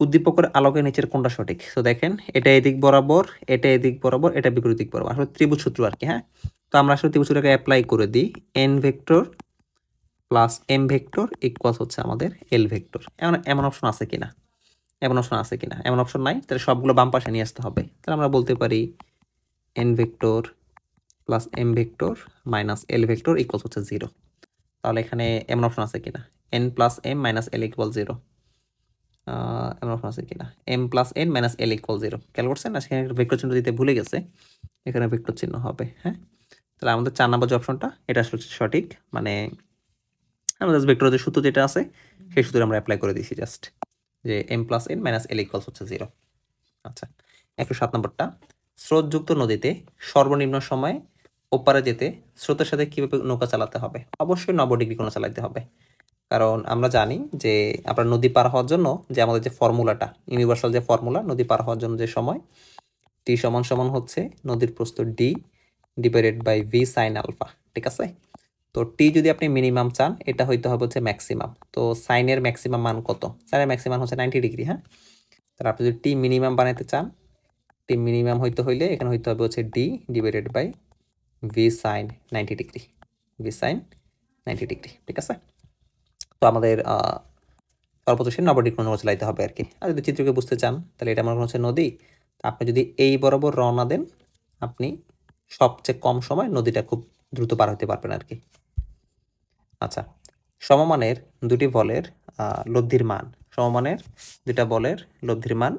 উদ্দীপকের আলোকে নিচের কোনটা সঠিক? তো দেখেন, এটা এদিক বরাবর, এটা এদিক বরাবর, এটা বিপরীত দিক বরাবর, আসলে ত্রিভুজ সূত্র আর কি। হ্যাঁ, তো আমরা আসলে ত্রিভুজ সূত্রটাকে অ্যাপ্লাই করে দিই, N vector plus M vector equals হচ্ছে আমাদের এল ভেক্টর। এমন অপশন আছে কিনা? এমন অপশন আছে কিনা? এমন অপশন নাই, তাহলে সবগুলো বাম পাশে নিয়ে আসতে হবে। তাহলে আমরা বলতে পারি N vector plus M vector minus L vector equals হচ্ছে 0। তাহলে এখানে এমন অপশন আছে কিনা? N plus M minus L equal 0, এমন অপশন আছে কিনা? M plus N minus L equal 0, খেয়াল করছেন না? সেখানে ভেক্টর চিহ্ন দিতে ভুলে গেছে, এখানে ভেক্টর চিহ্ন হবে। হ্যাঁ, তাহলে আমাদের 4 নম্বর যে অপশনটা এটা আসলে সঠিক, মানে আমাদের ভেক্টর যে সূত্র যেটা আছে সেই সূত্রে আমরা অ্যাপ্লাই করে দিয়েছি জাস্ট, যে এম প্লাস এন মাইনাস এল ইকুয়ালস হচ্ছে 0। আচ্ছা, 107 নম্বরটা, স্রোতযুক্ত নদীতে সর্বনিম্ন সময়ে ওপারে যেতে স্রোতের সাথে কিভাবে নৌকা চালাতে হবে? অবশ্যই 90 ডিগ্রি কোণে চালাতে হবে। কারণ আমরা জানি যে আপনার নদী পার হওয়ার জন্য যে আমাদের যে ফর্মুলাটা, ইউনিভার্সাল যে ফর্মুলা নদী পার হওয়ার জন্য যে সময়, টি সমান সমান হচ্ছে নদীর প্রস্থ D divided by V sine alpha, ঠিক আছে? তো টি যদি আপনি মিনিমাম চান, এটা হইতে হবে হচ্ছে ম্যাক্সিমাম। তো সাইনের ম্যাক্সিমাম মান কত? সাইনের ম্যাক্সিমাম হচ্ছে 90 ডিগ্রি। হ্যাঁ, তাহলে আপনি যদি টি মিনিমাম বানাইতে চান, টি মিনিমাম হইতে হইলে এখানে হইতে হবে হচ্ছে D divided by V sine 90 degree, V sine 90 degree, ঠিক আছে? তো আমাদের সর্বোচ্চ 90 ডিগ্রি কোণ চালাইতে হবে আর কি। আর যদি চিত্রকে বুঝতে চান, তাহলে এটা মনে হচ্ছে নদী। আপনি যদি এই বরাবর রওনা দেন, আপনি সবচেয়ে কম সময় নদীটা খুব দ্রুত পার হতে পারবেন আর কি। আচ্ছা, সমমানের দুটি বলের লব্ধির মান, সমমানের দুটা বলের লব্ধির মান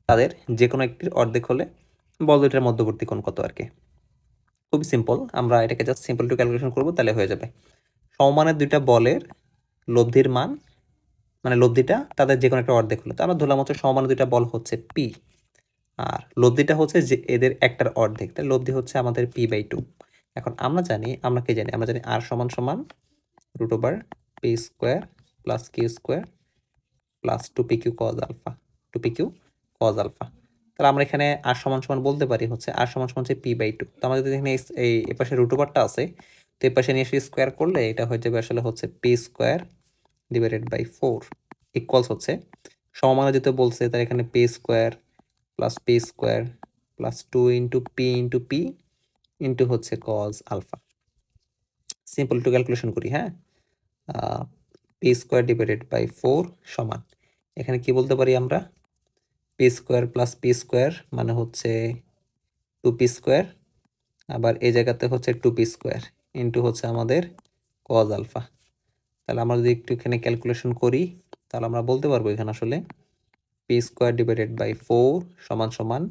তাদের যে কোনো একটির অর্ধেক হলে বল দুটার মধ্যবর্তী কোণ কত আর কি। খুবই সিম্পল, আমরা এটাকে জাস্ট সিম্পল টু ক্যালকুলেশন করবো, তাহলে হয়ে যাবে। সমমানের দুইটা বলের লব্ধির মান, মানে লব্ধিটা তাদের যে কোনো একটা অর্ধেক হলো, তো আমরা ধরলাম হচ্ছে সমমানের দুইটা বল হচ্ছে পি, আর লব্ধিটা হচ্ছে যে এদের একটার অর্ধেক, তাহলে লব্ধি হচ্ছে আমাদের p/2। এখন আমরা জানি, আমরা জানি আর সমান সমান root over P square plus Q square plus 2pq cos alpha, 2pq cos alpha. তাহলে আমরা এখানে আর সমান সমান বলতে পারি হচ্ছে আর সমান সমান হচ্ছে p/2। তো আমাদের এখানে এই এপাশে রুট ওভারটা আছে, তো এই পাশে নিয়ে এসে স্কোয়ার করলে এটা হয়ে যাবে আসলে হচ্ছে P square divided by 4 equals হচ্ছে, সমমানে যেতে বলছে তার এখানে P square plus P square plus 2 into P into হচ্ছে cos alpha. Simple to calculation করি। হ্যাঁ, পি স্কোয়ার ডিভাইডেড বাই 4 সমান, এখানে কি বলতে পারি আমরা? P square plus P square মানে হচ্ছে 2p স্কোয়ার, আবার এই জায়গাতে হচ্ছে 2p স্কোয়ার ইন্টু হচ্ছে আমাদের cos আলফা। তাহলে আমরা যদি একটু এখানে ক্যালকুলেশন করি, তাহলে আমরা বলতে পারবো এখানে আসলে পি স্কোয়ার ডিভাইডেড বাই 4 সমান সমান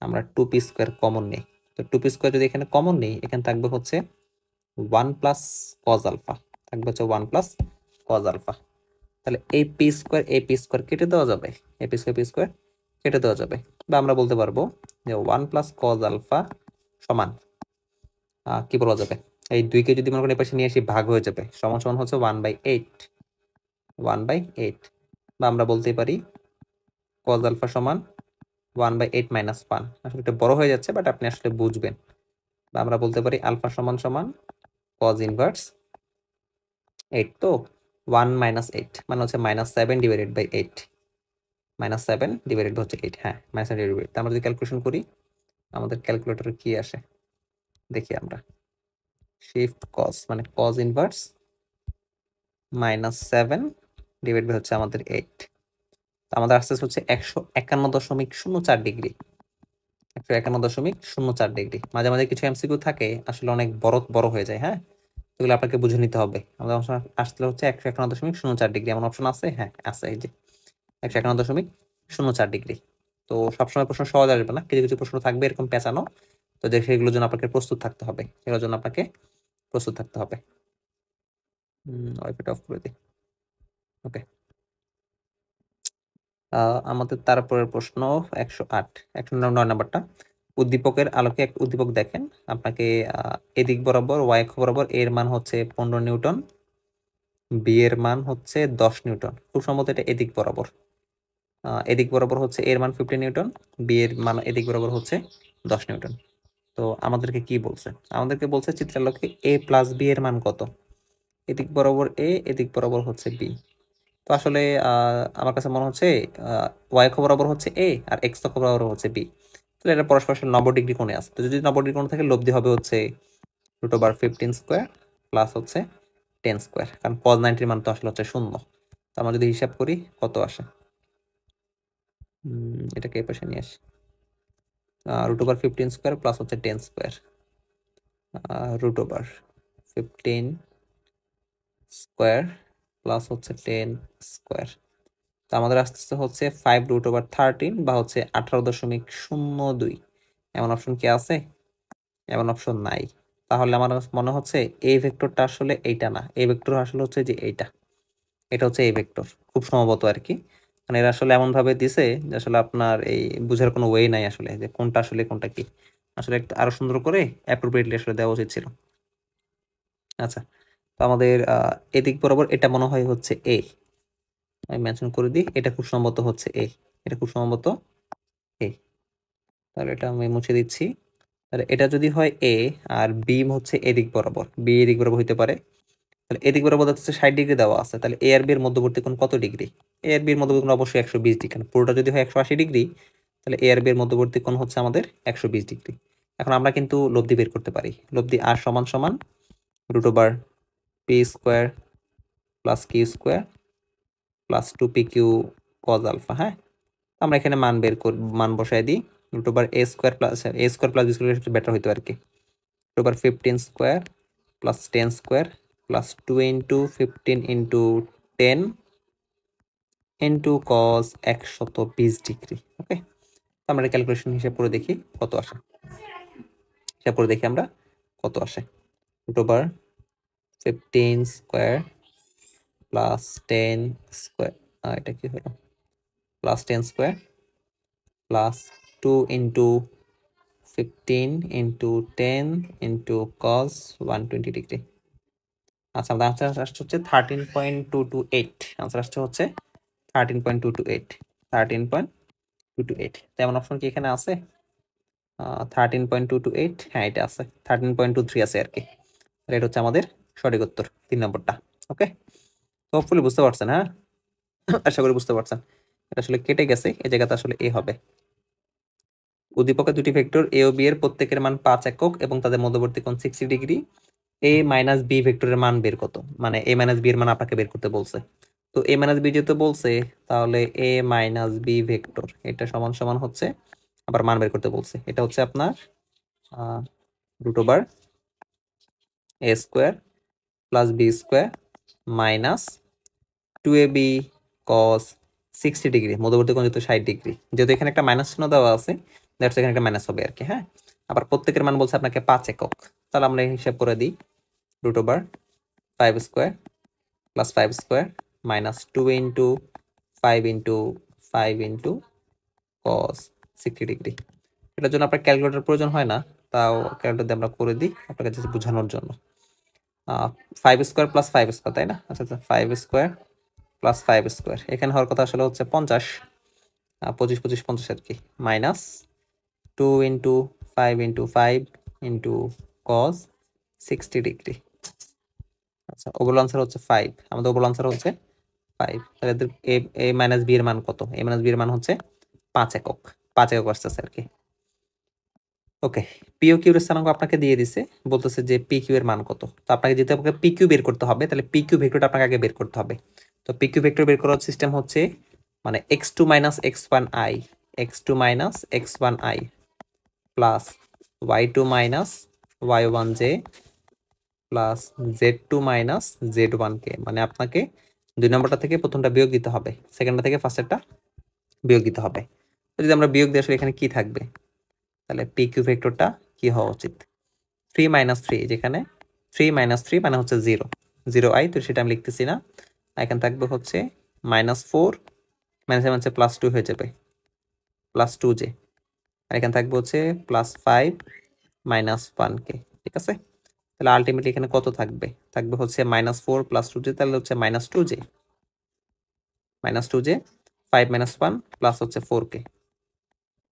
আমরা 2p স্কোয়ার কমন নেই, তো 2p স্কোয়ার যদি এখানে কমন নেই, এখানে থাকবে হচ্ছে 1 প্লাস cos আলফা, থাকবে হচ্ছে 1 প্লাস cos আলফা। তাহলে এই পি স্কোয়ার কেটে দেওয়া যাবে, এই পি স্কোয়ার কেটে দেওয়া যাবে, বা আমরা বলতে পারবো যে 1 প্লাস cos আলফা সমান কি বলা যাবে, এই 2কে যদি মনে করেন এই পাশে নিয়ে আসি ভাগ হয়ে যাবে, সমান সমান হচ্ছে 1/8, 1/8। বা আমরা বলতে পারি cos আলফা সমান 1/8 মাইনাস 1, আসলে এটা বড় হয়ে যাচ্ছে বাট আপনি আসলে বুঝবেন। বা আমরা বলতে পারি আলফা সমান সমান cos ইনভার্স 8, তো 1 মাইনাস 8 মানে হচ্ছে -7 ডিভাইডেড বাই 8, -7 ডিভাইডেড হচ্ছে 8। হ্যাঁ, -7 ডিভাইডেড বাই 8। আমরা যদি ক্যালকুলেশন করি, আমাদের ক্যালকুলেটরে কি আসে দেখি আমরা, শিফট cos মানে cos ইনভার্স -7 ডিভাইড বাই হচ্ছে আমাদের 8। আমাদের আসতে হচ্ছে 151.04 ডিগ্রি। 151.04 ডিগ্রি। মাঝে মাঝে কিছু এমসিকিউ থাকে আসলে অনেক বড় বড় হয়ে যায়, হ্যাঁ, এগুলো আপনাকে বুঝে নিতে হবে। আমাদের অপশন আসলে হচ্ছে 151.04 ডিগ্রি। এমন অপশন আছে, হ্যাঁ আছে, এই যে 151.04 ডিগ্রি। তো সবসময় প্রশ্ন সহজ আসবে না, কিছু কিছু প্রশ্ন থাকবে এরকম পেঁচানো। তো দেখে এগুলোর জন্য আপনাকে প্রস্তুত থাকতে হবে, এগুলোর জন্য আপনাকে প্রস্তুত থাকতে হবে। ওয়াইফাইটা অফ করে দিই। ওকে, আমাদের তারপরের প্রশ্ন 108, 109 নাম্বারটা। উদ্দীপকের আলোকে এক উদ্দীপক দেখেন, আপনাকে এদিক বরাবর ওয়াই অক্ষ বরাবর এর মান হচ্ছে 15 নিউটন, বি এর মান হচ্ছে 10 নিউটন। খুব সম্ভবত এটা এদিক বরাবর। এদিক বরাবর হচ্ছে এর মান 15 নিউটন, বি এর মান এদিক বরাবর হচ্ছে 10 নিউটন। তো আমাদেরকে কি বলছে? আমাদেরকে বলছে চিত্রালোকে এ প্লাস বি এর মান কত। এদিক বরাবর এ, এদিক বরাবর হচ্ছে বি। তো আসলে আমার কাছে মনে হচ্ছে ওয়াই অক্ষ বরাবর হচ্ছে এ আর এক্স অক্ষ বরাবর হচ্ছে বি। তাহলে এটা পরস্পর 90 ডিগ্রি কোণে আছে। তো যদি 90 ডিগ্রি কোণ থাকে, লব্ধি হবে হচ্ছে √15 স্কোয়ার প্লাস হচ্ছে 10 স্কোয়ার, কারণ cos 90 মান তো আসলে হচ্ছে 0। তো আমরা যদি হিসাব করি কত আসে, এটাকে এই পাশে নিয়ে আসি। √15 স্কোয়ার প্লাস হচ্ছে 10 স্কোয়ার, √15 স্কোয়ার প্লাস হচ্ছে 10 স্কোয়ার। তো আমাদের আসতে হচ্ছে 5√13 বা হচ্ছে 18.02। এমন অপশন কি আছে? এমন অপশন নাই। তাহলে আমার মনে হচ্ছে এই ভেক্টরটা আসলে এইটা না, এই ভেক্টর আসলে হচ্ছে যে এইটা, এটা হচ্ছে এই ভেক্টর খুব সম্ভবত আর কি। মানে এরা আসলে এমন ভাবে দিছে যে আসলে আপনার এই বুঝার কোনো ওয়ে নাই আসলে, যে কোনটা আসলে কোনটা কি। আসলে একটু আরো সুন্দর করে অ্যাপ্রোপ্রিয়েটলি আসলে দেওয়া উচিত ছিল। আচ্ছা, তো আমাদের এদিক বরাবর এটা মনে হয় হচ্ছে এ, আমি মেনশন করে দিই, এটা খুব সম্ভবত হচ্ছে এ, এটা খুব সম্ভবত এ। তাহলে এটা আমি মুছে দিচ্ছি। তাহলে এটা যদি হয় এ আর বি হচ্ছে এদিক বরাবর, বি এদিক বরাবর হইতে পারে। তাহলে এদিক বরাবর হচ্ছে 60 ডিগ্রি দেওয়া আছে, তাহলে এ আর বি এর মধ্যবর্তী কোণ কত ডিগ্রি? এ আর বি এর মধ্যবর্তী কোণ অবশ্যই 120 ডিগ্রি, কারণ পুরোটা যদি হয় 180 ডিগ্রি, তাহলে এ আর বি এর মধ্যবর্তী কোণ হচ্ছে আমাদের 120 ডিগ্রি। এখন আমরা কিন্তু লব্ধি বের করতে পারি। লব্ধি আর সমান সমান √p square plus Q square plus 2pq cos alpha. হ্যাঁ, আমরা এখানে মান বসাই দিই। √a square plus a square plus B square সবচেয়ে বেটার হইতো আর কি। √15 square plus 10 square plus 2 into 15 into 10 into cos 120 degree. Okay, আমরা ক্যালকুলেশন হিসাব করে দেখি কত আসে। হিসাব করে দেখি আমরা কত আসে। √15 স্কোয়ার প্লাস 10 স্কোয়ার, এটা কি হলো, plus 10 square plus 2 into 15 into 10 into cos 120 degree. আচ্ছা, আমাদের আনসার আসছে হচ্ছে 13.228। আনসার আসছে হচ্ছে 13.228, 13.228। তেমন অপশন কি এখানে আছে? 13.228, হ্যাঁ এটা আছে, 13.23 আছে আর কি। এটা হচ্ছে আমাদের সঠিক উত্তর, 3 নম্বরটা। ওকে, তো হোপফুলি বুঝতে পারছেন, হ্যাঁ আশা করি বুঝতে পারছেন। এটা আসলে কেটে গেছে, এই জায়গাতে আসলে এ হবে। উদ্দীপকের দুটি ভেক্টর এ ও বি এর প্রত্যেকের মান 5 একক এবং তাদের মধ্যবর্তী কোণ 60 ডিগ্রি। এ মাইনাস বি ভেক্টরের মান বের কত, মানে এ মাইনাস বি এর মান আপনাকে বের করতে বলছে। তো এ মাইনাস বি যেহেতু বলছে, তাহলে এ মাইনাস বি ভেক্টর এটা সমান সমান হচ্ছে, আবার মান বের করতে বলছে, এটা হচ্ছে আপনার √a square plus B square minus 2ab cos 60 degree, মধ্যবর্তী কোণ যেহেতু 60 ডিগ্রি, যেহেতু এখানে একটা মাইনাস চিহ্ন দেওয়া আছে, দ্যাটস এখানে একটা মাইনাস হবে আর কি। হ্যাঁ, আবার প্রত্যেকের মান বলছে আপনাকে 5 একক। তাহলে আমরা হিসাব করে দিই, √5 square plus 5 square minus 2 into 5 into 5 into cos 60 degree. এটার জন্য আপনার ক্যালকুলেটর প্রয়োজন হয় না, তাও ক্যালকুলেটর দিয়ে আমরা করে দিই আপনার কাছে বোঝানোর জন্য। 5 স্কোয়ার প্লাস 5 স্কোয়ার, তাই না? আচ্ছা আচ্ছা, 5 স্কোয়ার প্লাস 5 স্কোয়ার, এখানে হওয়ার কথা আসলে হচ্ছে 50, 25 25 50 আর কি, minus 2 into 5 into 5 into cos 60 degree. আচ্ছা, ওভারঅল আনসার হচ্ছে 5, আমাদের ওভারঅল আনসার হচ্ছে 5। তাহলে এ মাইনাস বি এর মান কত? এ মাইনাস বি এর মান হচ্ছে 5 একক, 5 একক আসতেছে আর কি। ওকে, পিও কিউর স্থানাঙ্ক আপনাকে দিয়ে দিছে, বলতেছে যে পি কিউ এর মান কত। তো আপনাকে যেহেতু আপনাকে পি কিউ বের করতে হবে, তাহলে পি কিউ ভেক্টরটা আপনাকে আগে বের করতে হবে। তো পি কিউ ভেক্টর বের করার সিস্টেম হচ্ছে মানে X two minus X one I, X two minus X one I plus Y two minus Y one J plus Z two minus Z one K. মানে আপনাকে 2 নম্বরটা থেকে প্রথমটা বিয়োগ দিতে হবে, সেকেন্ডটা থেকে ফার্স্টেরটা বিয়োগ দিতে হবে। তো যদি আমরা বিয়োগ দিই আসলে এখানে কি থাকবে, তাহলে পি কিউ ভেক্টরটা কি হওয়া উচিত, 3 মাইনাস 3, যেখানে 3 মাইনাস 3 মানে হচ্ছে 0, 0 i, তো সেটা আমি লিখতেছি না। এখানে থাকবে হচ্ছে -4 মাইনাস মাইনাসে +2 হয়ে যাবে, +2j। আর এখানে থাকবে হচ্ছে +5 মাইনাস 1k। ঠিক আছে, তাহলে আলটিমেটলি এখানে কত থাকবে, থাকবে হচ্ছে -4 +2j, তাহলে হচ্ছে -2j, -2j, 5 মাইনাস 1 প্লাস হচ্ছে 4k।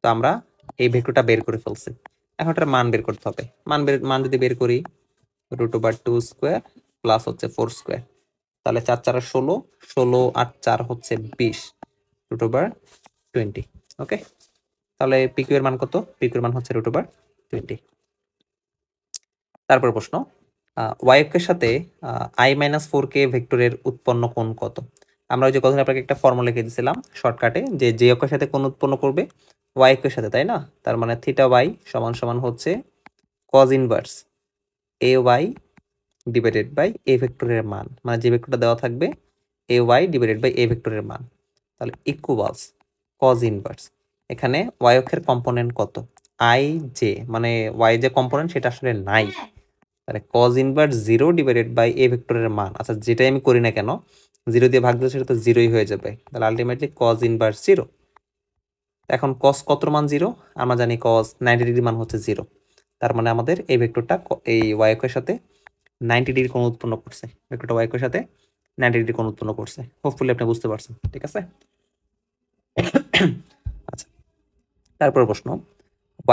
তো আমরা এই ভেক্টরটা বের করে ফেলছি, এখন এটার মান বের করতে হবে। মান যদি বের করি √2 স্কোয়ার প্লাস হচ্ছে 4 স্কোয়ার, তাহলে 4 4 16, 16 8 4 হচ্ছে 20, √20। ওকে, তাহলে পিকিউ এর মান কত, পিকিউ এর মান হচ্ছে √20। তারপর প্রশ্ন, ওয়াই অক্ষের সাথে i-4k ভেক্টরের উৎপন্ন কোণ কত। আমরা ওই যে কথা আপনাকে একটা ফর্মুলা লিখে দিয়েছিলাম শর্টকাটে, যে যে অক্ষের সাথে কোণ উৎপন্ন করবে ওয়াই অক্ষের সাথে, তাই না? তার মানে থিটা ওয়াই সমান সমান হচ্ছে cos inverse A Y divided by A ভেক্টরের মান, মানে যে ভেক্টরটা দেওয়া থাকবে A Y divided by A ভেক্টরের মান, তাহলে ইকুয়ালস cos ইনভার্স, এখানে ওয়াই অক্ষের কম্পোনেন্ট কত, আই জে, মানে ওয়াই যে কম্পোনেন্ট সেটা আসলে নাই, তাহলে cos inverse 0 divided by A ভেক্টরের মান, আচ্ছা যেটাই আমি করি না কেন 0 দিয়ে ভাগ দিলে সেটা তো 0ই হয়ে যাবে, তাহলে আলটিমেটলি cos ইনভার্স 0। এখন cos কত মান 0, আমরা জানি cos 90 ডিগ্রি মান হচ্ছে 0, তার মানে আমাদের এই ভেক্টরটা এই ওয়াই অক্ষের সাথে 90 ডিগ্রি কোণ উৎপন্ন করছে, ভেক্টরটা ওয়াই অক্ষের সাথে 90 ডিগ্রি কোণ উৎপন্ন করছে। হোপফুলি আপনি বুঝতে পারছেন, ঠিক আছে? আচ্ছা, তারপর প্রশ্ন,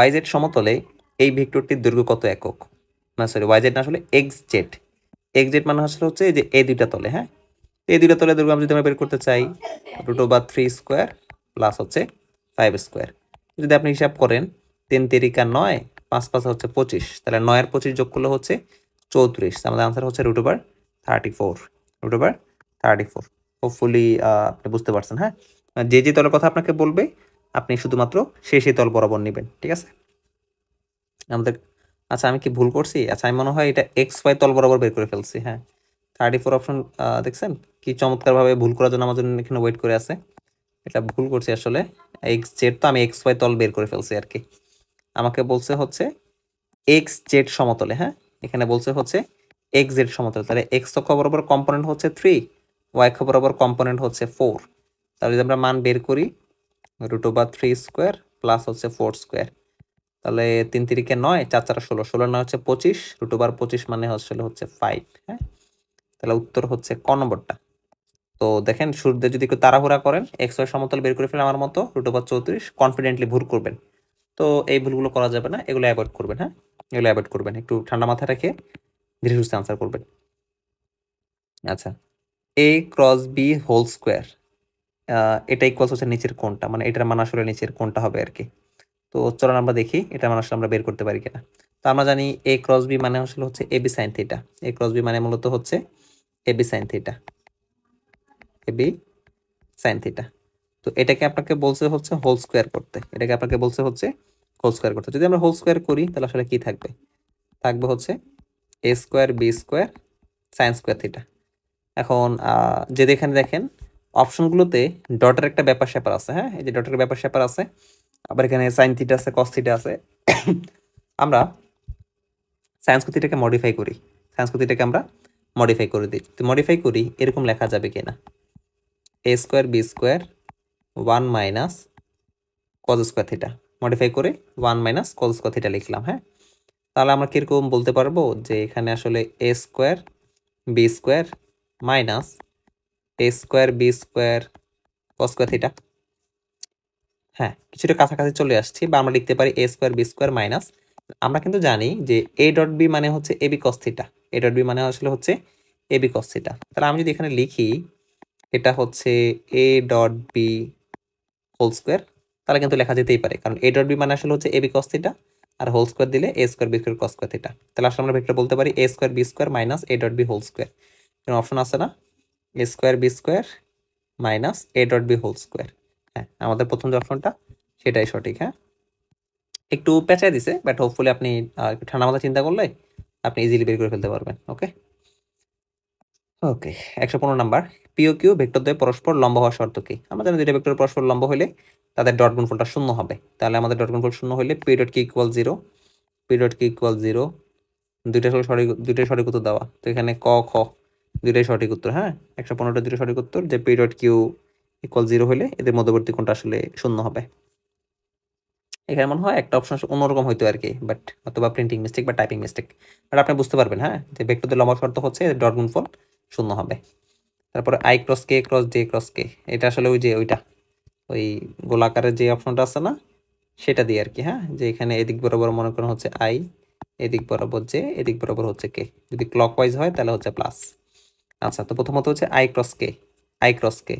yz সমতলে এই ভেক্টরটির দৈর্ঘ্য কত একক, না সরি yz না, আসলে xz, xz মানে আসলে হচ্ছে এই যে এই দুইটা তলে, হ্যাঁ, এই দুইটা তলে দৈর্ঘ্য আমি যদি আমরা বের করতে চাই √3 স্কোয়ার প্লাস হচ্ছে 5 স্কোয়ার, যদি আপনি হিসাব করেন 3 3 9, 5 5 হচ্ছে 25, তাহলে 9 আর 25 যোগ করলে হচ্ছে 34, আমাদের আনসার হচ্ছে √34, √34। হোপফুলি আপনি বুঝতে পারছেন, হ্যাঁ? যে যে তলের কথা আপনাকে বলবে আপনি শুধুমাত্র সেই তল বরাবর নেবেন, ঠিক আছে আমাদের। আচ্ছা আমি কি ভুল করছি, আচ্ছা আমি মনে হয় এটা এক্স ওয়াই তল বরাবর বের করে ফেলছি, হ্যাঁ 34 অপশন দেখছেন কি চমৎকারভাবে ভুল করার জন্য আমার জন্য এখানে ওয়েট করে আছে, এটা ভুল করছি আসলে, এক্স জেড তো আমি এক্স ওয়াই তল বের করে ফেলছি আর কি, আমাকে বলছে হচ্ছে এক্স জেড সমতলে, হ্যাঁ এখানে বলছে হচ্ছে এক্স জেড সমতলে, তাহলে এক্স অক্ষ বরাবর কম্পোনেন্ট হচ্ছে 3, ওয়াই অক্ষ বরাবর কম্পোনেন্ট হচ্ছে 4, তাহলে যদি আমরা মান বের করি √3 স্কোয়ার প্লাস হচ্ছে 4 স্কোয়ার, তাহলে 3 3 9, 4 4 16, 16 9 হচ্ছে 25, √25 মানে আসলে হচ্ছে 5, হ্যাঁ তাহলে উত্তর হচ্ছে ক নম্বরটা। তো দেখেন শুরুতে যদি একটু তাড়াহুড়া করেন এক্স ওয়াই সমতল বের করে ফেলে আমার মতো √34, কনফিডেন্টলি ভুল করবেন, তো এই ভুলগুলো করা যাবে না, এগুলো অ্যাভয়েড করবেন, হ্যাঁ এগুলো অ্যাভয়েড করবেন, একটু ঠান্ডা মাথায় রেখে ধীরে সুস্থে আনসার করবেন। আচ্ছা, এ ক্রস বি হোল স্কোয়ার, এটা ইকুয়ালস হচ্ছে নিচের কোণটা, মানে এটার মান আসলে নিচের কোণটা হবে আর কি। তো চলুন আমরা দেখি এটার মান আসলে আমরা বের করতে পারি কিনা। তো আমরা জানি এ ক্রস বি মানে আসলে হচ্ছে AB sine theta, A cross B মানে মূলত হচ্ছে AB sine theta, AB sine theta. তো এটাকে আপনাকে বলছে হচ্ছে হোল স্কোয়ার করতে, এটাকে আপনাকে বলছে হচ্ছে হোল স্কোয়ার করতে। যদি আমরা হোল স্কোয়ার করি তাহলে আসলে কি থাকবে, থাকবে হচ্ছে A square B square sine square theta. এখন যদি এখানে দেখেন অপশনগুলোতে ডটের একটা ব্যাপার স্যাপার আছে, হ্যাঁ এই যে ডটের ব্যাপার স্যাপার আছে, আবার এখানে সাইন থিটা আছে কস থিটা আছে, আমরা সায়েন্স থিটাকে মডিফাই করি, সায়েন্স থিটাকে আমরা মডিফাই করে দিই। তো মডিফাই করি এরকম লেখা যাবে কিনা, A square B square 1 minus cos square theta, modify করে 1 মাইনাস কজ স্কোয়ার থিটা লিখলাম, হ্যাঁ তাহলে আমরা কিরকম বলতে পারবো যে এখানে আসলে A square B square minus A square B square cos square theta, হ্যাঁ কিছুটা কাছাকাছি চলে আসছি, বা আমরা লিখতে পারি A square B square minus, আমরা কিন্তু জানি যে এ ডট বি মানে হচ্ছে A B cos theta, A dot B মানে আসলে হচ্ছে এ বি কস থিটা, তাহলে আমি যদি এখানে লিখি এটা হচ্ছে A dot B whole square, তাহলে কিন্তু লেখা যেতেই পারে, কারণ এ ডট বি মানে আসলে হচ্ছে এ বি কস থিটা, আর হোল স্কোয়ার দিলে A square B square cos square theta. তাহলে আসলে আমরা ভেক্টর বলতে পারি A square B square minus A dot B whole square. এখানে অপশন আছে না, A square B square minus A dot B whole square. হ্যাঁ, আমাদের প্রথম যে অপশনটা সেটাই সঠিক। হ্যাঁ, একটু পেঁচাই দিছে, বাট হোপফুলি আপনি একটু ঠান্ডা মাথা চিন্তা করলে আপনি ইজিলি বের করে ফেলতে পারবেন। ওকে ওকে 115 নাম্বার, পিও কিউ ভেক্টর দ্বয় পরস্পর লম্ব হওয়ার শর্ত কি? আমরা জানি দুইটা ভেক্টর পরস্পর লম্ব হলে তাদের ডট গুণফলটা শূন্য হবে। তাহলে আমাদের ডট গুণফল শূন্য হলে পি ডট কি ইকুয়াল 0, পি ডট কি ইকুয়াল 0, দুইটাই সঠিক উত্তর দেওয়া। তো এখানে ক খ দুইটাই সঠিক উত্তর। হ্যাঁ, 115টা দুটো সঠিক উত্তর, যে পি ডট কিউ ইকুয়াল 0 হলে এদের মধ্যবর্তী কোণটা আসলে শূন্য হবে। এখানে মনে হয় একটা অপশন অন্যরকম হইতো আর কি, বাট অথবা প্রিন্টিং মিস্টেক বা টাইপিং মিস্টেক, বাট আপনি বুঝতে পারবেন। হ্যাঁ, যে ভেক্টরদের লম্বা শর্ত হচ্ছে ডট গুণফল শূন্য হবে। তারপরে I cross K cross J cross কে, এটা আসলে ওই যে ওই গোলাকারের যে অপশনটা আছে না, সেটা দিয়ে আর কি। হ্যাঁ, যে এখানে এদিক বরাবর মনে করেন হচ্ছে আই, এদিক বরাবর জে, এদিক বরাবর হচ্ছে কে, যদি ক্লকওয়াইজ হয় তাহলে হচ্ছে প্লাস। আচ্ছা, তো প্রথমত হচ্ছে I cross K, I cross কে,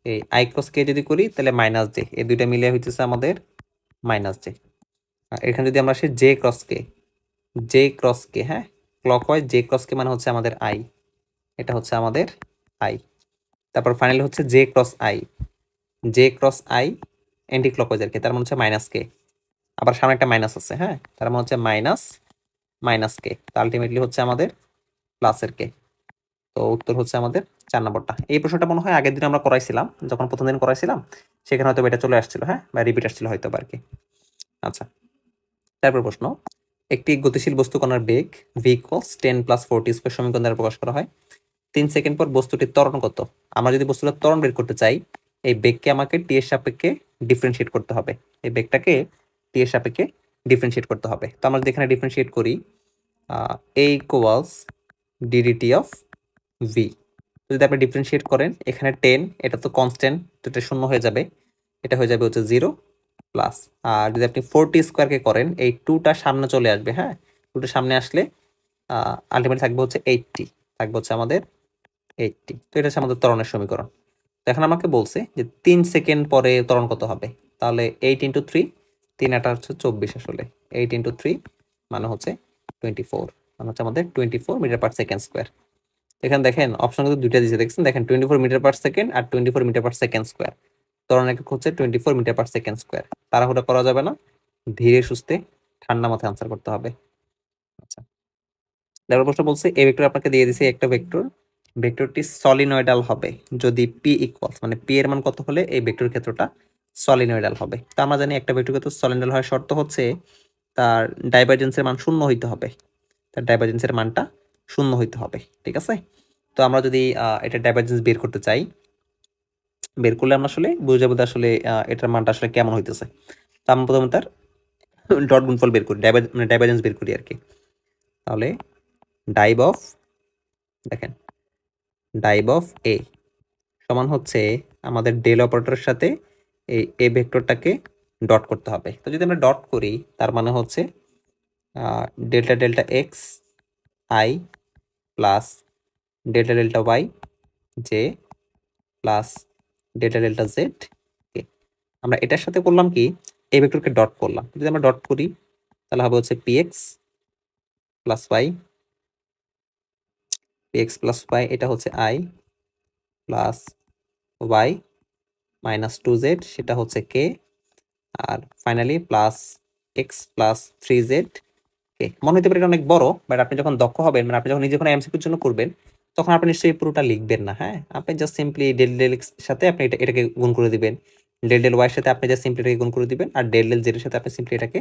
এই আই ক্রস কে যদি করি তাহলে মাইনাস জে, এই দুইটা মিলিয়ে হইতেছে আমাদের মাইনাস জে। এখানে যদি আমরা আসি জে ক্রস কে, জে ক্রস কে, হ্যাঁ ক্লকওয়াইজ জে ক্রস কে মানে হচ্ছে আমাদের আই, এটা হচ্ছে আমাদের আই। তারপর ফাইনালি হচ্ছে J cross I, J cross I anticlockwise আর কি, তার মানে হচ্ছে মাইনাস কে, আবার সামনে একটা মাইনাস আছে। হ্যাঁ, তার মানে হচ্ছে মাইনাস মাইনাস কে, তো আলটিমেটলি হচ্ছে আমাদের প্লাসের কে। তো উত্তর হচ্ছে আমাদের 4 নম্বরটা। এই প্রশ্নটা মনে হয় আগের দিন আমরা করাইছিলাম, যখন প্রথম দিন করাইছিলাম সেখানে হয়তো এটা চলে আসছিল। হ্যাঁ, বা রিপিট আসছিল হয়তো আর কি। আচ্ছা, তারপর প্রশ্ন, একটি গতিশীল বস্তু কণার বেগ v ইকুয়ালস 10 প্লাস 40 স্কয়ার সমীকরণ দ্বারা প্রকাশ করা হয়। 3 সেকেন্ড পর বস্তুটির ত্বরণ কত? আমরা যদি বস্তুটার ত্বরণ বের করতে চাই, এই বেগকে আমাকে টি এর সাপেক্ষে ডিফারেন্সিয়েট করতে হবে। এই বেগটাকে টি এর সাপেক্ষে ডিফারেন্সিয়েট করতে হবে। তো আমরা যদি এখানে ডিফারেন্সিয়েট করি, a equals DDT of V, যদি আপনি ডিফারেন্সিয়েট করেন, এখানে 10, এটা তো কনস্ট্যান্ট, তো এটা শূন্য হয়ে যাবে, এটা হয়ে যাবে হচ্ছে 0 প্লাস। আর যদি আপনি 40 স্কোয়ারকে করেন, এই 2টা সামনে চলে আসবে। হ্যাঁ, 2টা সামনে আসলে আলটিমেটলি থাকবে হচ্ছে 80, থাকবে হচ্ছে আমাদের 80। তো এটা হচ্ছে আমাদের ত্বরণের সমীকরণ। তো এখন আমাকে বলছে যে 3 সেকেন্ড পরে ত্বরণ কত হবে। তাহলে 8 ইন্টু 3, 3 আটা হচ্ছে 24, আসলে 8 ইন্টু 3 মানে হচ্ছে 24, মানে হচ্ছে আমাদের 24 মিটার পার সেকেন্ড স্কোয়ার। এখানে দেখেন অপশন কিন্তু দুইটা দিয়েছে, দেখছেন, দেখেন 24 মিটার পার সেকেন্ড আর 24 মিটার পার সেকেন্ড স্কোয়ার। ত্বরণ একক হচ্ছে 24 মিটার পার সেকেন্ড স্কোয়ার। তাড়াহুড়া করা যাবে না, ধীরে সুস্থে ঠান্ডা মাথায় আনসার করতে হবে। আচ্ছা, তারপর প্রশ্ন বলছে এই ভেক্টর আপনাকে দিয়ে দিছে একটা ভেক্টর, ভেক্টরটি সলিনয়েডাল হবে যদি পি ইকুয়ালস, মানে পি এর মান কত হলে এই ভেক্টর ক্ষেত্রটা সলিনয়েডাল হবে। তো আমরা জানি একটা ভেক্টর ক্ষেত্র সলিনয়েডাল হওয়ার শর্ত হচ্ছে তার ডাইভারজেন্সের মান শূন্য হইতে হবে, তার ডাইভারজেন্সের মানটা শূন্য হইতে হবে। ঠিক আছে, তো আমরা যদি এটা ডাইভারজেন্স বের করতে চাই, বের করলে আমরা আসলে বুঝে যাবো আসলে এটার মানটা আসলে কেমন হইতেছে। তো আমরা প্রথমে তার ডট গুণফল বের করি, মানে ডাইভারজেন্স বের করি আর কি। তাহলে ডাইভ অফ, দেখেন ডাইভ অফ এ সমান হচ্ছে আমাদের ডেল অপারেটরের সাথে এই এ ভেক্টরটাকে ডট করতে হবে। তো যদি আমরা ডট করি তার মানে হচ্ছে delta delta X I plus delta delta Y J plus delta delta Z K. আমরা এটার সাথে করলাম কি, এই ভেক্টরকে ডট করলাম। যদি আমরা ডট করি তাহলে হবে হচ্ছে P X plus Y, P X plus Y, এটা হচ্ছে I plus Y minus 2z, সেটা হচ্ছে কে, আর finally plus X plus 3z K. মনে হতে পারে এটা অনেক বড়, বাট আপনি যখন দক্ষ হবেন, মানে আপনি যখন নিজে কোনো এমসিকিউর জন্য করবেন, তখন আপনি নিশ্চয়ই পুরোটা লিখবেন না। হ্যাঁ, আপনি just simply del del X সাথে আপনি এটাকে গুণ করে দিবেন, ডেল ডেল ওয়াই এর সাথে আপনি জাস্ট সিম্পলি এটাকে গুণ করে দিবেন, আর ডেল ডেল জেড এর সাথে আপনি সিম্পলি এটাকে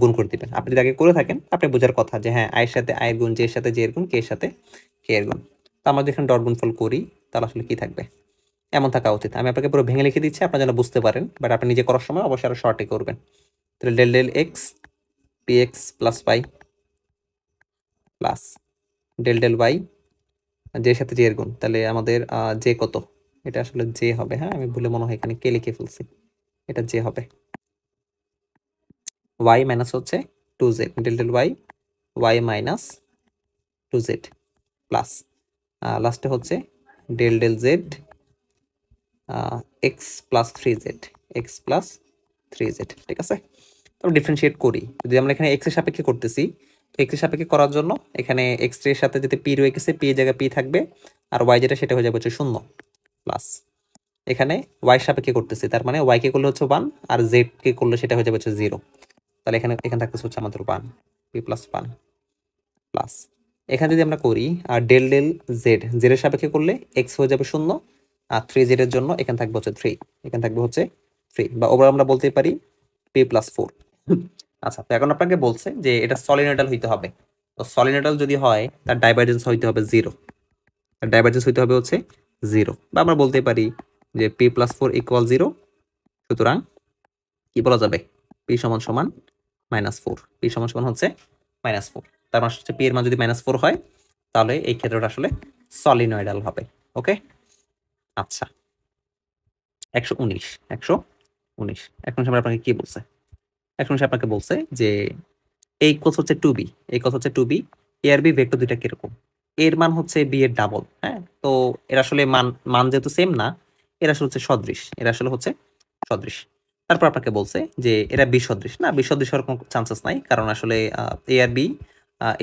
গুণ করে দিবেন। আপনি যদি আগে করে থাকেন আপনি বোঝার কথা যে হ্যাঁ, আই এর সাথে আই এর গুণ, জে এর সাথে জে এর গুণ, কে এর সাথে কে এর গুণ। তো আমরা যখন ডট গুণফল করি তাহলে আসলে কি থাকবে, এমন থাকা উচিত। আমি আপনাকে পুরো ভেঙে লিখে দিচ্ছি আপনার যেন বুঝতে পারেন, বাট আপনি নিজে করার সময় অবশ্যই আরো শর্টে করবেন। তাহলে del del X P X plus Y plus del del Y J সাথে জে এর গুণ, তাহলে আমাদের জে কত, এটা আসলে জে হবে। হ্যাঁ, আমি ভুলে মনে হয় এখানে কে লিখে ফেলছি, এটা জে হবে। ওয়াই মাইনাস হচ্ছে 2z, del del Y Y minus 2z plus লাস্টে হচ্ছে del del Z X plus 3z, X plus 3z। ঠিক আছে, তারপর ডিফারেন্সিয়েট করি। যদি আমরা এখানে এক্স এর সাপেক্ষে করতেছি, তো এক্স এর সাপেক্ষে করার জন্য এখানে এক্স এর সাথে যদি পি রয়ে গেছে, পি এর জায়গায় পি থাকবে, আর ওয়াই যেটা সেটা হয়ে যাবে হচ্ছে 0 প্লাস এখানে ওয়াই সাপেক্ষে করতেছি, তার মানে ওয়াই কে করলে হচ্ছে 1 আর জেড কে করলে সেটা হয়ে যাবে হচ্ছে 0। তাহলে এখানে থাকতেছে হচ্ছে আমাদের 1 পি প্লাস 1 প্লাস এখানে যদি আমরা করি আর ডেল ডেল জেড, জেড এর সাপেক্ষে করলে এক্স হয়ে যাবে 0 আর 3 জেড এর জন্য এখানে থাকবে হচ্ছে 3, এখানে থাকবে হচ্ছে 3, বা ওভার আমরা বলতে পারি পি প্লাস 4। আচ্ছা, তো এখন আপনাকে বলছে যে এটা সলিনয়েডাল হইতে হবে। তো সলিনয়েডাল যদি হয় তার ডাইভারজেন্স হইতে হবে 0, তার ডাইভারজেন্স হইতে হবে হচ্ছে 0, বা আমরা বলতে পারি যে পি প্লাস 4 ইকুয়াল 0। সুতরাং কি বলা যাবে, পি সমান সমান -4, পি সমান সমান হচ্ছে -4। তার মানে হচ্ছে পি এর মান যদি -4 হয় তাহলে এই ক্ষেত্রটা আসলে সলিনয়েডাল হবে। ওকে, আচ্ছা 119 119 এখন সময় আপনাকে কি বলছে, এখন সে আপনাকে বলছে যে এই ইকুয়ালস হচ্ছে 2b, এই কথা হচ্ছে 2b, এ আর বি ভেক্টর দুইটা কিরকম, এর মান হচ্ছে বি এর ডাবল। হ্যাঁ, তো এর আসলে মান মান যেহেতু সেম না, এর আসলে হচ্ছে সদৃশ, এর আসলে হচ্ছে সদৃশ। তারপর আপনাকে বলছে যে এরা বি সদৃশ, না বি সদৃশ হওয়ার কোনো চান্সেস নাই, কারণ আসলে এ আর বি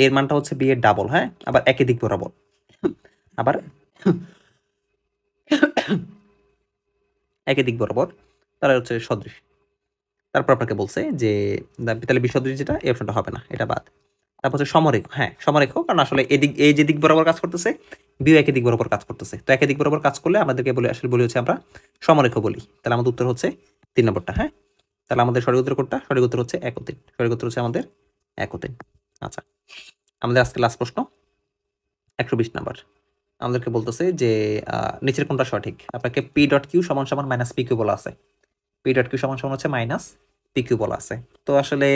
এর মানটা হচ্ছে বি এর ডাবল। হ্যাঁ, আবার একই দিক বরাবর, আবার একই দিক বরাবর, তারা হচ্ছে সদৃশ। তারপর আপনাকে বলছে যে তাহলে বি সদৃশ যেটা, এই অপশনটা হবে না, এটা বাদ। তারপর হচ্ছে সমরেখ, হ্যাঁ সমরেখ, কারণ আসলে এদিক এই যে দিক বরাবর কাজ করতেছে, বিও একই দিক বরাবর কাজ করতেছে, তো একই দিক বরাবর কাজ করলে আমাদেরকে বলি হচ্ছে আমরা সমরেখ বলি। তাহলে আমাদের উত্তর হচ্ছে 3 নম্বরটা। হ্যাঁ, তাহলে আমাদের সঠিক উত্তর কোনটা, সঠিক উত্তর হচ্ছে 1 ও 3, সঠিক উত্তর হচ্ছে আমাদের 1 ও 3। আচ্ছা, আমাদের আজকে লাস্ট প্রশ্ন 120 নাম্বার। আমাদেরকে বলতেছে যে নিচের কোনটা সঠিক, আপনাকে পি ডট কিউ সমান সমান মাইনাস পি কিউ বলা আছে, পি ডট কিউ সমান সমান হচ্ছে মাইনাস পি কিউ বলা আছে। তো আসলে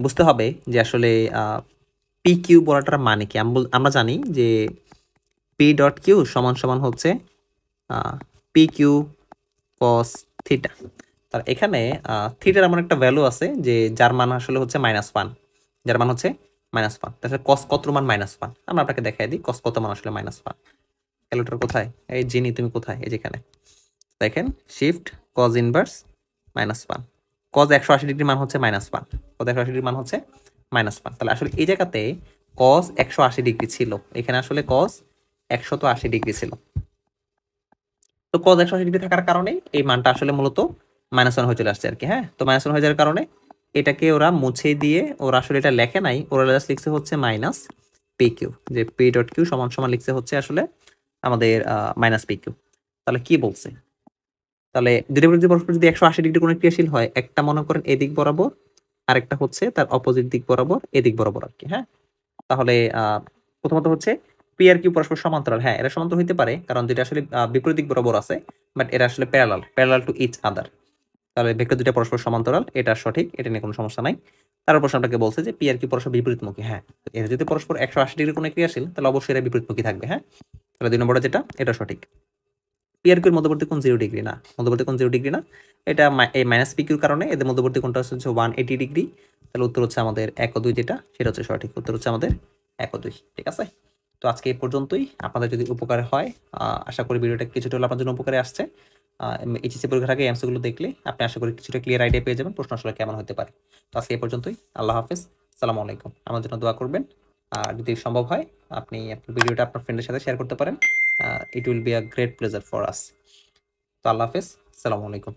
বুঝতে হবে যে আসলে পি কিউ বলাটার মানে কি। আমরা জানি যে পি ডট কিউ সমান সমান হচ্ছে পি কিউ কস থিটা। তার এখানে থিটার এমন একটা ভ্যালু আছে যে যার মান আসলে হচ্ছে -1, যার মান হচ্ছে -1। তাহলে কস কত মান -1, আমরা আপনাকে দেখাই দিই কস কত মান আসলে -1। ক্যালকুলেটর কোথায়, এই জিনি তুমি কোথায়, এই যেখানে দেখেন shift cos inverse -1, cos 180 degree মান হচ্ছে -1, কজ 180 ডিগ্রি মান হচ্ছে -1। তাহলে আসলে এই জায়গাতে কজ 180 ডিগ্রি ছিল, এখানে আসলে কজ 180 ডিগ্রি ছিল। তো কজ 180 ডিগ্রি থাকার কারণে এই মানটা আসলে মূলত -1 হয়ে চলে আসছে আর কি। হ্যাঁ, তো -1 হয়ে যাওয়ার কারণে এটাকে ওরা মুছে দিয়ে ওরা আসলে এটা লেখে নাই, ওরা জাস্ট লিখছে হচ্ছে মাইনাস পি কিউ, যে পি ডট কিউ সমান সমান লিখছে হচ্ছে আসলে আমাদের মাইনাস পি কিউ। তাহলে কি বলছে, তাহলে দুটো বিপরীত পরস্পর যদি 180 ডিগ্রি কোণ ক্রিয়াশীল হয়, একটা মনে করেন এদিক বরাবর, আরেকটা হচ্ছে তার অপোজিট দিক বরাবর, এদিক বরাবর আর কি। হ্যাঁ, তাহলে প্রথমত হচ্ছে পি আর কিউ পরস্পর সমান্তরাল। হ্যাঁ, এরা সমান্তরাল হতে পারে কারণ দুইটা আসলে বিপরীত দিক বরাবর আছে, বাট এরা আসলে প্যারালাল টু ইচ আদার। তাহলে ভেক্টর দুইটা পরস্পর সমান্তরাল, এটা সঠিক, এটা নিয়ে কোনো সমস্যা নাই। তারপর প্রশ্ন আপনাকে বলছে যে পি আর কিউ পরস্পর বিপরীতমুখী। হ্যাঁ, এরা যদি পরস্পর 180 ডিগ্রি কোণে ক্রিয়াশীল তাহলে অবশ্যই এরা বিপরীতমুখী থাকবে। হ্যাঁ, তাহলে 2 নম্বরটা যেটা, এটা সঠিক। পি আর কিউর মধ্যবর্তী কোণ 0 ডিগ্রি না, মধ্যবর্তী কোণ 0 ডিগ্রি না, এটা এই মাইনাস পি কিউর কারণে এদের মধ্যবর্তী কোণটা হচ্ছে 180 ডিগ্রি। তাহলে উত্তর হচ্ছে আমাদের 1 ও 2, যেটা সেটা হচ্ছে সঠিক, উত্তর হচ্ছে আমাদের 1 ও 2। ঠিক আছে, তো আজকে এই পর্যন্তই। আপনাদের যদি উপকার হয়, আশা করি ভিডিওটা কিছুটা হলে আপনার জন্য উপকারে আসছে। এইচএসসি পরীক্ষার আগে এমসিগুলো দেখলে আপনি আশা করি কিছুটা ক্লিয়ার আইডিয়া পেয়ে যাবেন প্রশ্ন আসলে কেমন হতে পারে। তো আজকে এই পর্যন্তই, আল্লাহ হাফেজ, আসসালামু আলাইকুম। আমার জন্য দোয়া করবেন, আর যদি সম্ভব হয় আপনি আপনার ভিডিওটা আপনার ফ্রেন্ডের সাথে শেয়ার করতে পারেন। It will be a great pleasure for us. তো আল্লাহ হাফেজ, আসসালামু আলাইকুম।